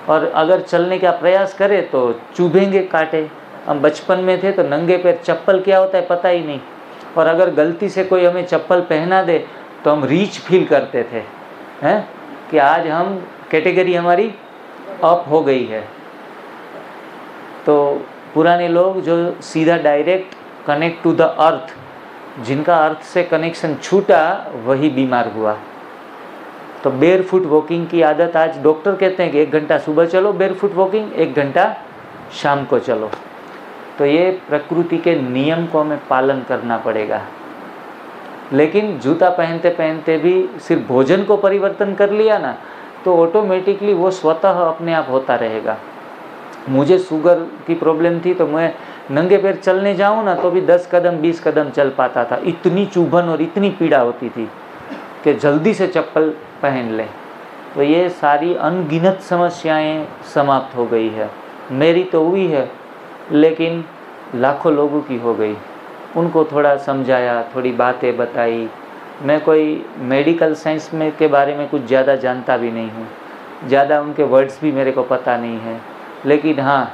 और अगर चलने का प्रयास करें तो चुभेंगे कांटे। हम बचपन में थे तो नंगे पैर चप्पल क्या होता है पता ही नहीं, और अगर गलती से कोई हमें चप्पल पहना दे तो हम रीच फील करते थे, हैं कि आज हम कैटेगरी हमारी अप हो गई है। तो पुराने लोग जो सीधा direct connect to the earth, जिनका अर्थ से कनेक्शन छूटा, वही बीमार हुआ। तो बेयर फुट वॉकिंग की आदत आज डॉक्टर कहते हैं कि 1 घंटा सुबह चलो बेयर फुट वॉकिंग, 1 घंटा शाम को चलो। तो ये प्रकृति के नियम को हमें पालन करना पड़ेगा। लेकिन जूता पहनते पहनते भी सिर्फ भोजन को परिवर्तन कर लिया ना, तो ऑटोमेटिकली वो स्वतः अपने आप होता रहेगा। मुझे शुगर की प्रॉब्लम थी तो मैं नंगे पैर चलने जाऊँ ना तो भी 10 कदम 20 कदम चल पाता था। इतनी चुभन और इतनी पीड़ा होती थी कि जल्दी से चप्पल पहन लें। तो ये सारी अनगिनत समस्याएं समाप्त हो गई है। मेरी तो हुई है, लेकिन लाखों लोगों की हो गई। उनको थोड़ा समझाया, थोड़ी बातें बताई। मैं कोई मेडिकल साइंस में के बारे में कुछ ज़्यादा जानता भी नहीं हूँ, ज़्यादा उनके वर्ड्स भी मेरे को पता नहीं है। लेकिन हाँ,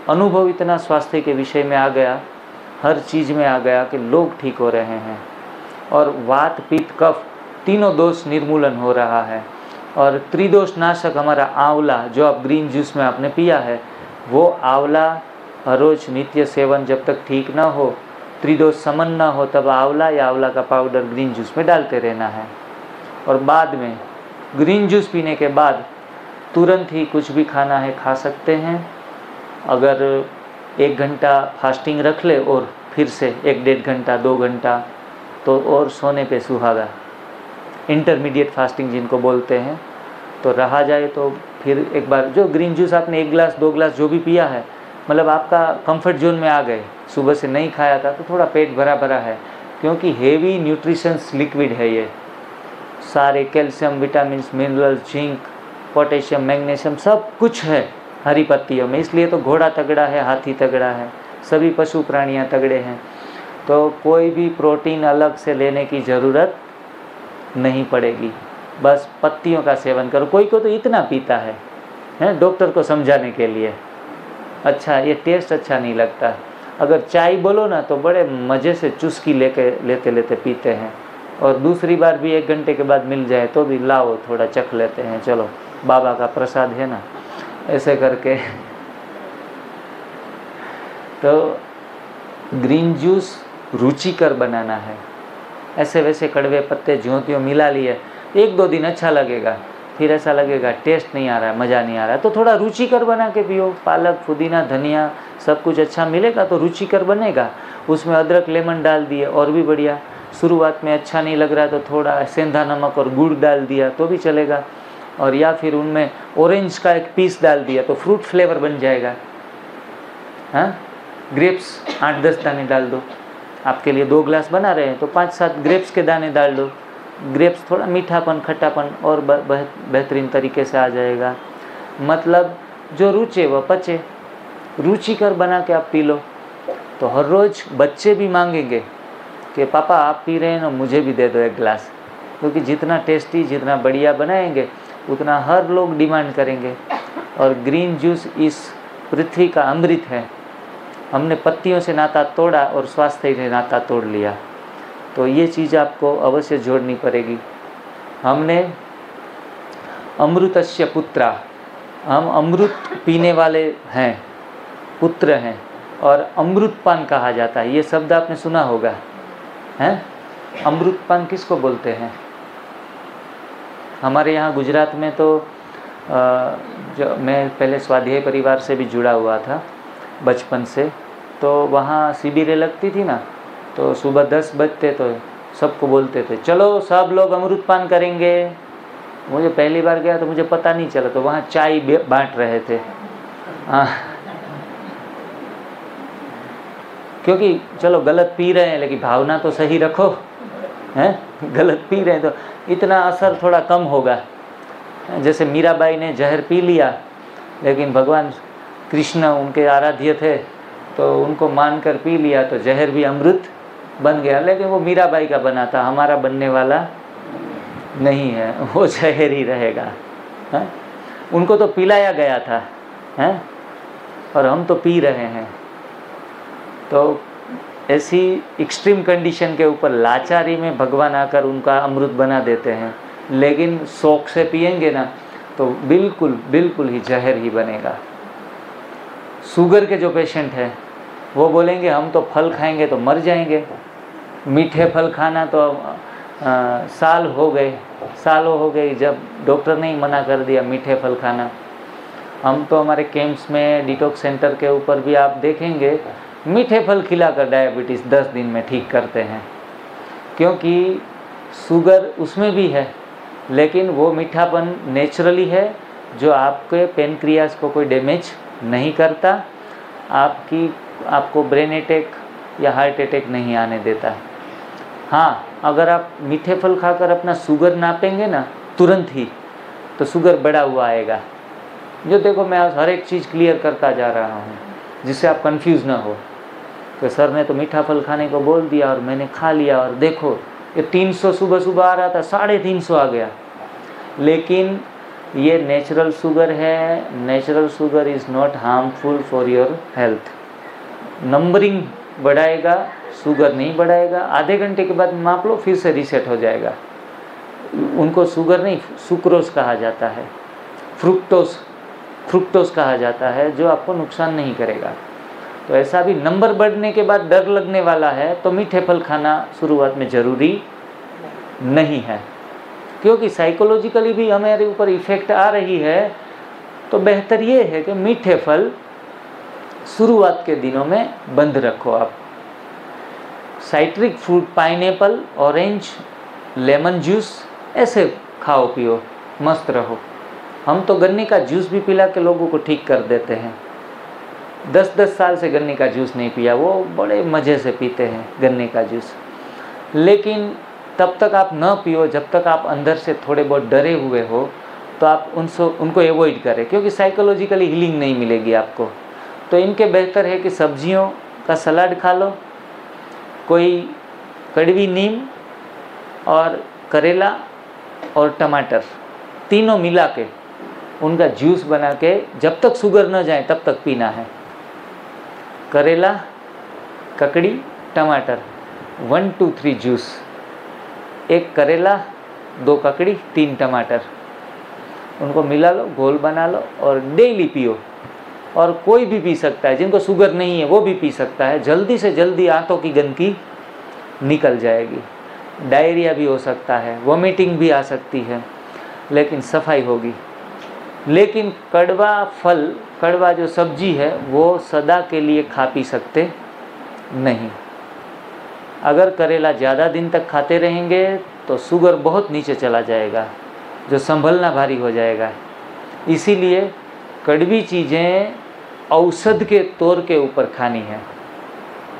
अनुभव इतना स्वास्थ्य के विषय में आ गया, हर चीज़ में आ गया कि लोग ठीक हो रहे हैं, और वात पित्त कफ तीनों दोष निर्मूलन हो रहा है। और त्रिदोष नाशक हमारा आंवला, जो आप ग्रीन जूस में आपने पिया है, वो आंवला हर रोज नित्य सेवन जब तक ठीक ना हो, त्रिदोष समन ना हो, तब आंवला या आंवला का पाउडर ग्रीन जूस में डालते रहना है। और बाद में ग्रीन जूस पीने के बाद तुरंत ही कुछ भी खाना है खा सकते हैं। अगर 1 घंटा फास्टिंग रख ले और फिर से 1-1.5 घंटा 2 घंटा तो और सोने पे सुहागा, इंटरमीडिएट फास्टिंग जिनको बोलते हैं, तो रहा जाए तो फिर एक बार जो ग्रीन जूस आपने 1 गिलास 2 गिलास जो भी पिया है, मतलब आपका कंफर्ट जोन में आ गए। सुबह से नहीं खाया था तो थोड़ा पेट भरा भरा है, क्योंकि हेवी न्यूट्रिशंस लिक्विड है ये सारे, calcium, vitamins, minerals, zinc, potassium, magnesium सब कुछ है हरी पत्तियों में। इसलिए तो घोड़ा तगड़ा है, हाथी तगड़ा है, सभी पशु प्राणियाँ तगड़े हैं। तो कोई भी प्रोटीन अलग से लेने की ज़रूरत नहीं पड़ेगी, बस पत्तियों का सेवन करो। कोई को तो इतना पीता है डॉक्टर को समझाने के लिए, अच्छा ये टेस्ट अच्छा नहीं लगता। अगर चाय बोलो ना तो बड़े मज़े से चुस्की लेते लेते पीते हैं, और दूसरी बार भी 1 घंटे के बाद मिल जाए तो भी लाओ थोड़ा चख लेते हैं, चलो बाबा का प्रसाद है ना, ऐसे करके। तो ग्रीन जूस रुचिकर बनाना है। ऐसे वैसे कड़वे पत्ते ज्यों त्यों मिला लिए, 1-2 दिन अच्छा लगेगा, फिर ऐसा लगेगा टेस्ट नहीं आ रहा है, मज़ा नहीं आ रहा है, तो थोड़ा रुचिकर बना के पियो। पालक, पुदीना, धनिया सब कुछ अच्छा मिलेगा तो रुचिकर बनेगा। उसमें अदरक, लेमन डाल दिए और भी बढ़िया। शुरुआत में अच्छा नहीं लग रहा तो थोड़ा सेंधा नमक और गुड़ डाल दिया तो भी चलेगा। और या फिर उनमें ऑरेंज का एक पीस डाल दिया तो फ्रूट फ्लेवर बन जाएगा। हाँ, ग्रेप्स 8-10 दाने डाल दो, आपके लिए 2 ग्लास बना रहे हैं तो 5-7 ग्रेप्स के दाने डाल दो। ग्रेप्स थोड़ा मीठापन खट्टापन और बेहतरीन तरीके से आ जाएगा। मतलब जो रुचे वह पचे, रुचिकर बना के आप पी लो। तो हर रोज़ बच्चे भी मांगेंगे कि पापा आप पी रहे हैं ना, मुझे भी दे दो 1 गिलास, क्योंकि जितना टेस्टी जितना बढ़िया बनाएंगे उतना हर लोग डिमांड करेंगे। और ग्रीन जूस इस पृथ्वी का अमृत है। हमने पत्तियों से नाता तोड़ा और स्वास्थ्य से नाता तोड़ लिया, तो ये चीज़ आपको अवश्य जोड़नी पड़ेगी। हमने अमृतस्य पुत्रा, हम अमृत पीने वाले हैं, पुत्र हैं, और अमृतपान कहा जाता है। ये शब्द आपने सुना होगा, हैं? अमृतपान किसको बोलते हैं? हमारे यहाँ गुजरात में तो जो मैं पहले स्वाध्याय परिवार से भी जुड़ा हुआ था बचपन से, तो वहाँ शिविरें लगती थी ना, तो सुबह 10 बजते तो सबको बोलते थे चलो सब लोग अमृतपान करेंगे। मुझे पहली बार गया तो मुझे पता नहीं चला, तो वहाँ चाय बांट रहे थे। क्योंकि चलो गलत पी रहे हैं लेकिन भावना तो सही रखो, हैं? गलत पी रहे हैं तो इतना असर थोड़ा कम होगा। जैसे मीराबाई ने जहर पी लिया, लेकिन भगवान कृष्ण उनके आराध्य थे तो उनको मानकर पी लिया, तो जहर भी अमृत बन गया। लेकिन वो मीराबाई का बना था, हमारा बनने वाला नहीं है, वो जहर ही रहेगा। हैं? उनको तो पिलाया गया था, हैं? और हम तो पी रहे हैं। तो ऐसी एक्सट्रीम कंडीशन के ऊपर लाचारी में भगवान आकर उनका अमृत बना देते हैं। लेकिन शौक से पिएंगे ना तो बिल्कुल बिल्कुल ही जहर ही बनेगा। शुगर के जो पेशेंट हैं वो बोलेंगे हम तो फल खाएंगे तो मर जाएंगे। मीठे फल खाना तो सालों हो गए जब डॉक्टर ने ही मना कर दिया मीठे फल खाना। हम तो हमारे कैंप्स में डिटॉक्स सेंटर के ऊपर भी आप देखेंगे मीठे फल खिलाकर डायबिटीज़ 10 दिन में ठीक करते हैं, क्योंकि शुगर उसमें भी है, लेकिन वो मीठापन नेचुरली है जो आपके पेनक्रियाज को कोई डैमेज नहीं करता, आपको ब्रेन अटैक या हार्ट अटैक नहीं आने देता। हाँ, अगर आप मीठे फल खाकर अपना शुगर नापेंगे ना तुरंत ही, तो शुगर बढ़ा हुआ आएगा। जो देखो मैं हर एक चीज़ क्लियर करता जा रहा हूँ जिससे आप कंफ्यूज ना हो कि सर ने तो मीठा फल खाने को बोल दिया और मैंने खा लिया, और देखो ये 300 सुबह सुबह आ रहा था 350 आ गया। लेकिन ये नेचुरल शुगर है। Natural sugar is not harmful for your health. Numbering बढ़ाएगा, शुगर नहीं बढ़ाएगा। आधे घंटे के बाद माप लो, फिर से रीसेट हो जाएगा। उनको शुगर नहीं, सुक्रोज कहा जाता है, फ्रुक्टोज कहा जाता है, जो आपको नुकसान नहीं करेगा। तो ऐसा भी नंबर बढ़ने के बाद डर लगने वाला है तो मीठे फल खाना शुरुआत में ज़रूरी नहीं है, क्योंकि साइकोलॉजिकली भी हमारे ऊपर इफ़ेक्ट आ रही है। तो बेहतर ये है कि मीठे फल शुरुआत के दिनों में बंद रखो। आप citric fruit, pineapple, orange, lemon juice ऐसे खाओ पियो, मस्त रहो। हम तो गन्ने का जूस भी पिला के लोगों को ठीक कर देते हैं। 10-10 साल से गन्ने का जूस नहीं पिया, वो बड़े मज़े से पीते हैं गन्ने का जूस। लेकिन तब तक आप न पियो जब तक आप अंदर से थोड़े बहुत डरे हुए हो, तो आप उनको एवॉइड करें, क्योंकि साइकोलॉजिकली हीलिंग नहीं मिलेगी आपको। तो इनके बेहतर है कि सब्जियों का सलाद खा लो, कोई कड़वी नीम और करेला और टमाटर तीनों मिला के उनका जूस बना के जब तक शुगर न जाए तब तक पीना है। करेला, ककड़ी, टमाटर, 1 2 3 जूस। 1 करेला, 2 ककड़ी, 3 टमाटर, उनको मिला लो, घोल बना लो और डेली पियो। और कोई भी पी सकता है, जिनको शुगर नहीं है वो भी पी सकता है। जल्दी से जल्दी आंतों की गंदगी निकल जाएगी। डायरिया भी हो सकता है, वॉमिटिंग भी आ सकती है, लेकिन सफाई होगी। लेकिन कड़वा फल, कड़वा जो सब्जी है वो सदा के लिए खा पी सकते नहीं। अगर करेला ज़्यादा दिन तक खाते रहेंगे तो शुगर बहुत नीचे चला जाएगा। जो संभलना भारी हो जाएगा। इसीलिए कड़वी चीज़ें औषध के तौर के ऊपर खानी है।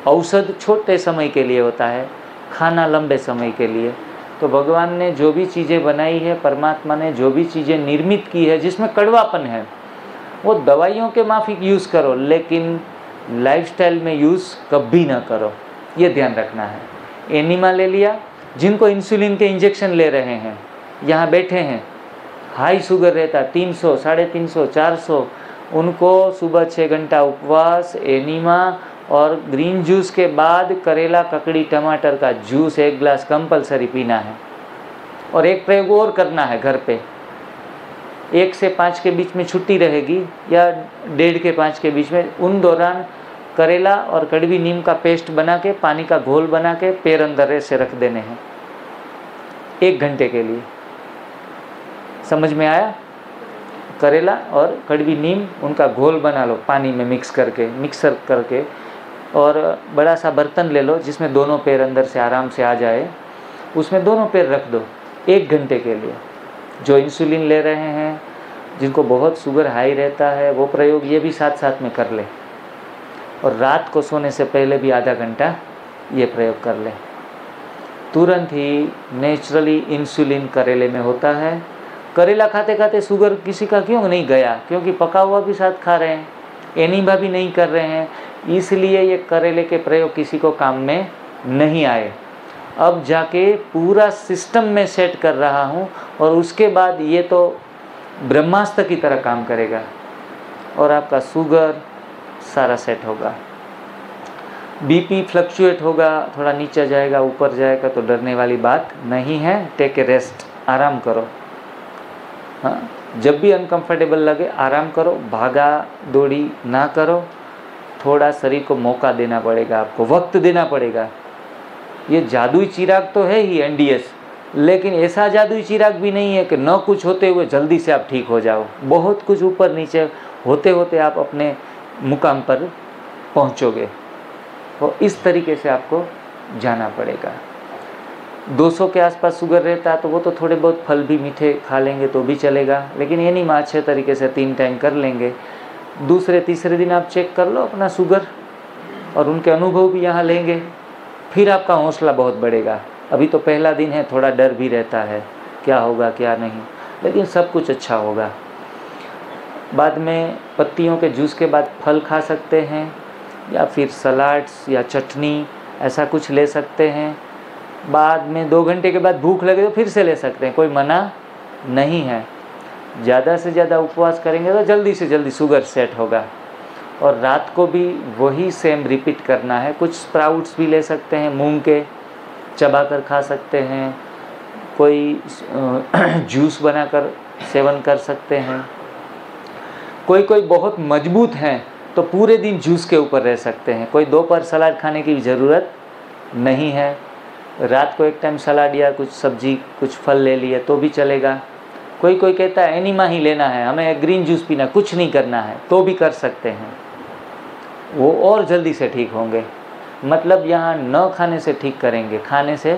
औषध छोटे समय के लिए होता है, खाना लंबे समय के लिए। तो भगवान ने जो भी चीज़ें बनाई है, परमात्मा ने जो भी चीज़ें निर्मित की है जिसमें कड़वापन है, वो दवाइयों के माफिक यूज़ करो, लेकिन लाइफस्टाइल में यूज़ कभी ना करो, ये ध्यान रखना है। एनिमा ले लिया, जिनको इंसुलिन के इंजेक्शन ले रहे हैं, यहाँ बैठे हैं, हाई शुगर रहता 300, 350, 400, उनको सुबह 6 घंटा उपवास, एनिमा और ग्रीन जूस के बाद करेला, ककड़ी, टमाटर का जूस 1 गिलास कंपलसरी पीना है। और एक प्रयोग और करना है घर पे, 1 से 5 के बीच में छुट्टी रहेगी या 1:30 के 5 के बीच में, उन दौरान करेला और कड़वी नीम का पेस्ट बना के, पानी का घोल बना के पैर अंदर ऐसे रख देने हैं 1 घंटे के लिए। समझ में आया? करेला और कड़वी नीम, उनका घोल बना लो पानी में मिक्सर करके, और बड़ा सा बर्तन ले लो जिसमें दोनों पैर अंदर से आराम से आ जाए, उसमें दोनों पैर रख दो 1 घंटे के लिए। जो इंसुलिन ले रहे हैं, जिनको बहुत शुगर हाई रहता है, वो प्रयोग ये भी साथ साथ में कर ले। और रात को सोने से पहले भी आधा घंटा ये प्रयोग कर ले। तुरंत ही नेचुरली इंसुलिन करेले में होता है। करेला खाते खाते शुगर किसी का क्यों नहीं गया? क्योंकि पका हुआ भी साथ खा रहे हैं, एनीमा भी नहीं कर रहे हैं, इसलिए ये करेले के प्रयोग किसी को काम में नहीं आए। अब जाके पूरा सिस्टम में सेट कर रहा हूँ, और उसके बाद ये तो ब्रह्मास्त्र की तरह काम करेगा और आपका शुगर सारा सेट होगा। बीपी फ्लक्चुएट होगा, थोड़ा नीचे जाएगा ऊपर जाएगा, तो डरने वाली बात नहीं है। टेक ए रेस्ट, आराम करो। हाँ, जब भी अनकंफर्टेबल लगे आराम करो, भागा दौड़ी ना करो, थोड़ा शरीर को मौका देना पड़ेगा, आपको वक्त देना पड़ेगा। ये जादुई चिराग तो है ही एनडीएस, लेकिन ऐसा जादुई चिराग भी नहीं है कि न कुछ होते हुए जल्दी से आप ठीक हो जाओ। बहुत कुछ ऊपर नीचे होते होते आप अपने मुकाम पर पहुंचोगे। तो इस तरीके से आपको जाना पड़ेगा। 200 के आसपास शुगर रहता है तो वो तो थोड़े बहुत फल भी मीठे खा लेंगे तो भी चलेगा, लेकिन ये नहीं, अच्छे तरीके से 3 टाइम कर लेंगे। दूसरे तीसरे दिन आप चेक कर लो अपना शुगर, और उनके अनुभव भी यहाँ लेंगे, फिर आपका हौसला बहुत बढ़ेगा। अभी तो पहला दिन है, थोड़ा डर भी रहता है क्या होगा क्या नहीं, लेकिन सब कुछ अच्छा होगा। बाद में पत्तियों के जूस के बाद फल खा सकते हैं, या फिर सलाड्स या चटनी ऐसा कुछ ले सकते हैं। बाद में 2 घंटे के बाद भूख लगे तो फिर से ले सकते हैं, कोई मना नहीं है। ज़्यादा से ज़्यादा उपवास करेंगे तो जल्दी से जल्दी शुगर सेट होगा। और रात को भी वही सेम रिपीट करना है। कुछ स्प्राउट्स भी ले सकते हैं, मूंग के चबा कर खा सकते हैं, कोई जूस बनाकर सेवन कर सकते हैं। कोई कोई बहुत मजबूत हैं तो पूरे दिन जूस के ऊपर रह सकते हैं। कोई दोपहर सलाद खाने की ज़रूरत नहीं है, रात को एक टाइम सलाद या कुछ सब्जी कुछ फल ले लिए तो भी चलेगा। कोई कोई कहता है एनिमा ही लेना है, हमें ग्रीन जूस पीना, कुछ नहीं करना है, तो भी कर सकते हैं, वो और जल्दी से ठीक होंगे। मतलब यहाँ न खाने से ठीक करेंगे, खाने से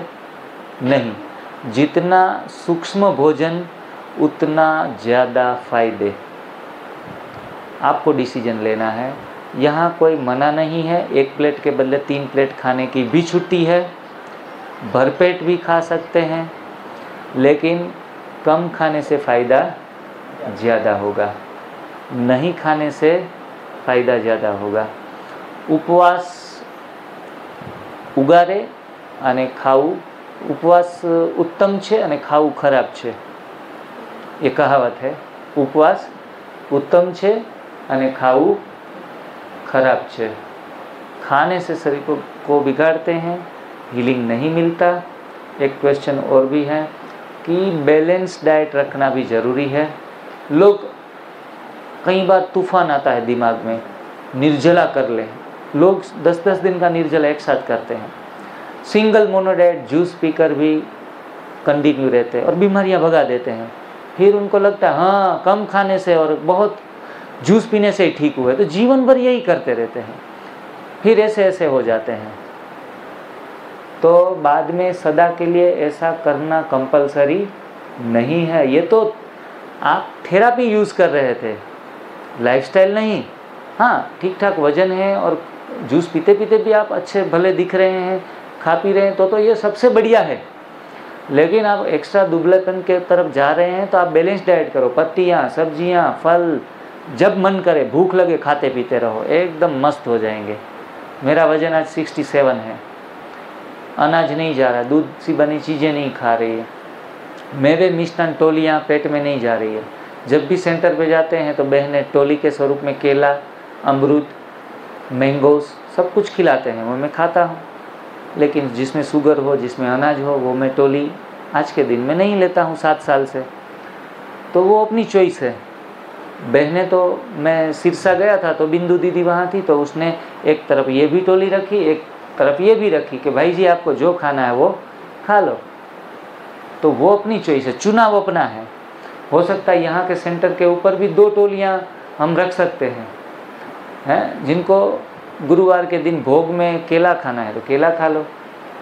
नहीं। जितना सूक्ष्म भोजन उतना ज़्यादा फायदे। आपको डिसीजन लेना है। यहाँ कोई मना नहीं है, 1 प्लेट के बदले 3 प्लेट खाने की भी छुट्टी है, भरपेट भी खा सकते हैं, लेकिन कम खाने से फ़ायदा ज़्यादा होगा, नहीं खाने से फ़ायदा ज़्यादा होगा। उपवास ઉગારે અને ખાવું, ઉપવાસ ઉત્તમ છે અને ખાવું ખરાબ છે, એ કહાવત है। उपवास उत्तम છે અને ખાવું खराब છે। खाने से शरीर को बिगाड़ते हैं, हीलिंग नहीं मिलता। एक क्वेश्चन और भी है कि बैलेंस डाइट रखना भी ज़रूरी है। लोग कई बार तूफान आता है दिमाग में, निर्जला कर ले, लोग 10-10 दिन का निर्जला एक साथ करते हैं, सिंगल मोनोडाइट जूस पीकर भी कंटिन्यू रहते हैं और बीमारियां भगा देते हैं। फिर उनको लगता है हाँ कम खाने से और बहुत जूस पीने से ही ठीक हुए, तो जीवन भर यही करते रहते हैं, फिर ऐसे ऐसे हो जाते हैं। तो बाद में सदा के लिए ऐसा करना कंपलसरी नहीं है। ये तो आप थेरापी यूज़ कर रहे थे, लाइफस्टाइल नहीं। हाँ, ठीक ठाक वजन है और जूस पीते पीते भी आप अच्छे भले दिख रहे हैं, खा पी रहे हैं, तो ये सबसे बढ़िया है। लेकिन आप एक्स्ट्रा दुबलेपन के तरफ जा रहे हैं तो आप बैलेंस डाइट करो, पत्तियाँ, सब्जियाँ, फल, जब मन करे, भूख लगे खाते पीते रहो, एकदम मस्त हो जाएंगे। मेरा वजन आज 67 है। अनाज नहीं जा रहा, दूध सी बनी चीज़ें नहीं खा रही है, मेवे मिष्टान टोलियाँ पेट में नहीं जा रही है। जब भी सेंटर पे जाते हैं तो बहनें टोली के स्वरूप में केला, अमरूद, मैंगोस सब कुछ खिलाते हैं, वो मैं खाता हूँ। लेकिन जिसमें शुगर हो, जिसमें अनाज हो, वो मैं टोली आज के दिन में नहीं लेता हूँ 7 साल से। तो वो अपनी चॉइस है। बहनें तो, मैं सिरसा गया था तो बिंदु दीदी वहाँ थी, तो उसने एक तरफ ये भी टोली रखी, एक तरफ ये भी रखी कि भाई जी आपको जो खाना है वो खा लो। तो वो अपनी चॉइस है, चुनाव अपना है। हो सकता है यहाँ के सेंटर के ऊपर भी 2 टोलियाँ हम रख सकते हैं, जिनको गुरुवार के दिन भोग में केला खाना है तो केला खा लो,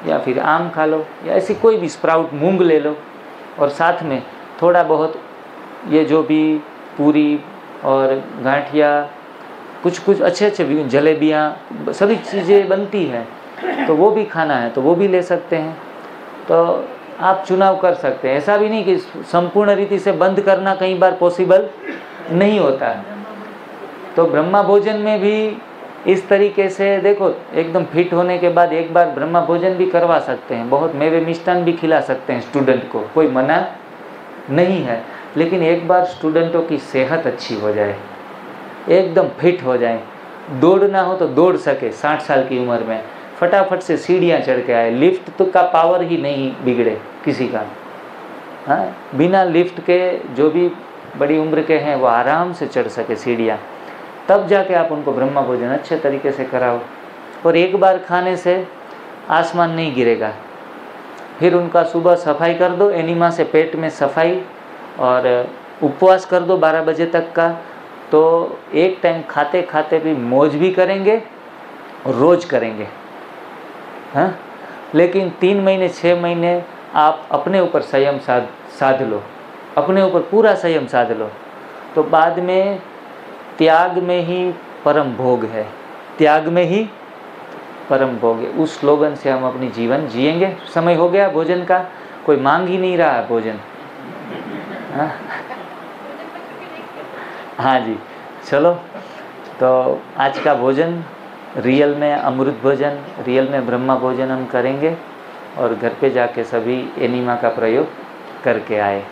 या फिर आम खा लो, या ऐसी कोई भी स्प्राउट, मूंग ले लो, और साथ में थोड़ा बहुत ये जो भी पूरी और गांठिया, कुछ अच्छे जलेबियाँ, सभी चीज़ें बनती हैं, तो वो भी खाना है तो वो भी ले सकते हैं। तो आप चुनाव कर सकते हैं। ऐसा भी नहीं कि संपूर्ण रीति से बंद करना कई बार पॉसिबल नहीं होता है। तो ब्रह्मा भोजन में भी इस तरीके से देखो, एकदम फिट होने के बाद एक बार ब्रह्मा भोजन भी करवा सकते हैं, बहुत मेवे मिष्टान भी खिला सकते हैं स्टूडेंट को, कोई मना नहीं है। लेकिन एक बार स्टूडेंटों की सेहत अच्छी हो जाए, एकदम फिट हो जाए, दौड़ना हो तो दौड़ सके 60 साल की उम्र में, फटाफट से सीढ़ियाँ चढ़ के आए, लिफ्ट तो का पावर ही नहीं बिगड़े किसी का। हाँ, बिना लिफ्ट के जो भी बड़ी उम्र के हैं वो आराम से चढ़ सके सीढ़ियाँ, तब जाके आप उनको ब्रह्मा भोजन अच्छे तरीके से कराओ। और एक बार खाने से आसमान नहीं गिरेगा। फिर उनका सुबह सफाई कर दो, एनिमा से पेट में सफाई, और उपवास कर दो 12 बजे तक का, तो एक टाइम खाते खाते भी मौज भी करेंगे और रोज़ करेंगे। हाँ, लेकिन 3 महीने 6 महीने आप अपने ऊपर संयम साध लो, अपने ऊपर पूरा संयम साध लो, तो बाद में त्याग में ही परम भोग है, त्याग में ही परम भोग है। उस स्लोगन से हम अपनी जीवन जिएंगे। समय हो गया भोजन का, कोई मांग ही नहीं रहा है भोजन। हाँ जी, चलो, तो आज का भोजन रियल में अमृत भोजन, रियल में ब्रह्मा भोजन हम करेंगे, और घर पे जाके सभी एनिमा का प्रयोग करके आए।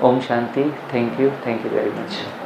ओम शांति। Thank you very much.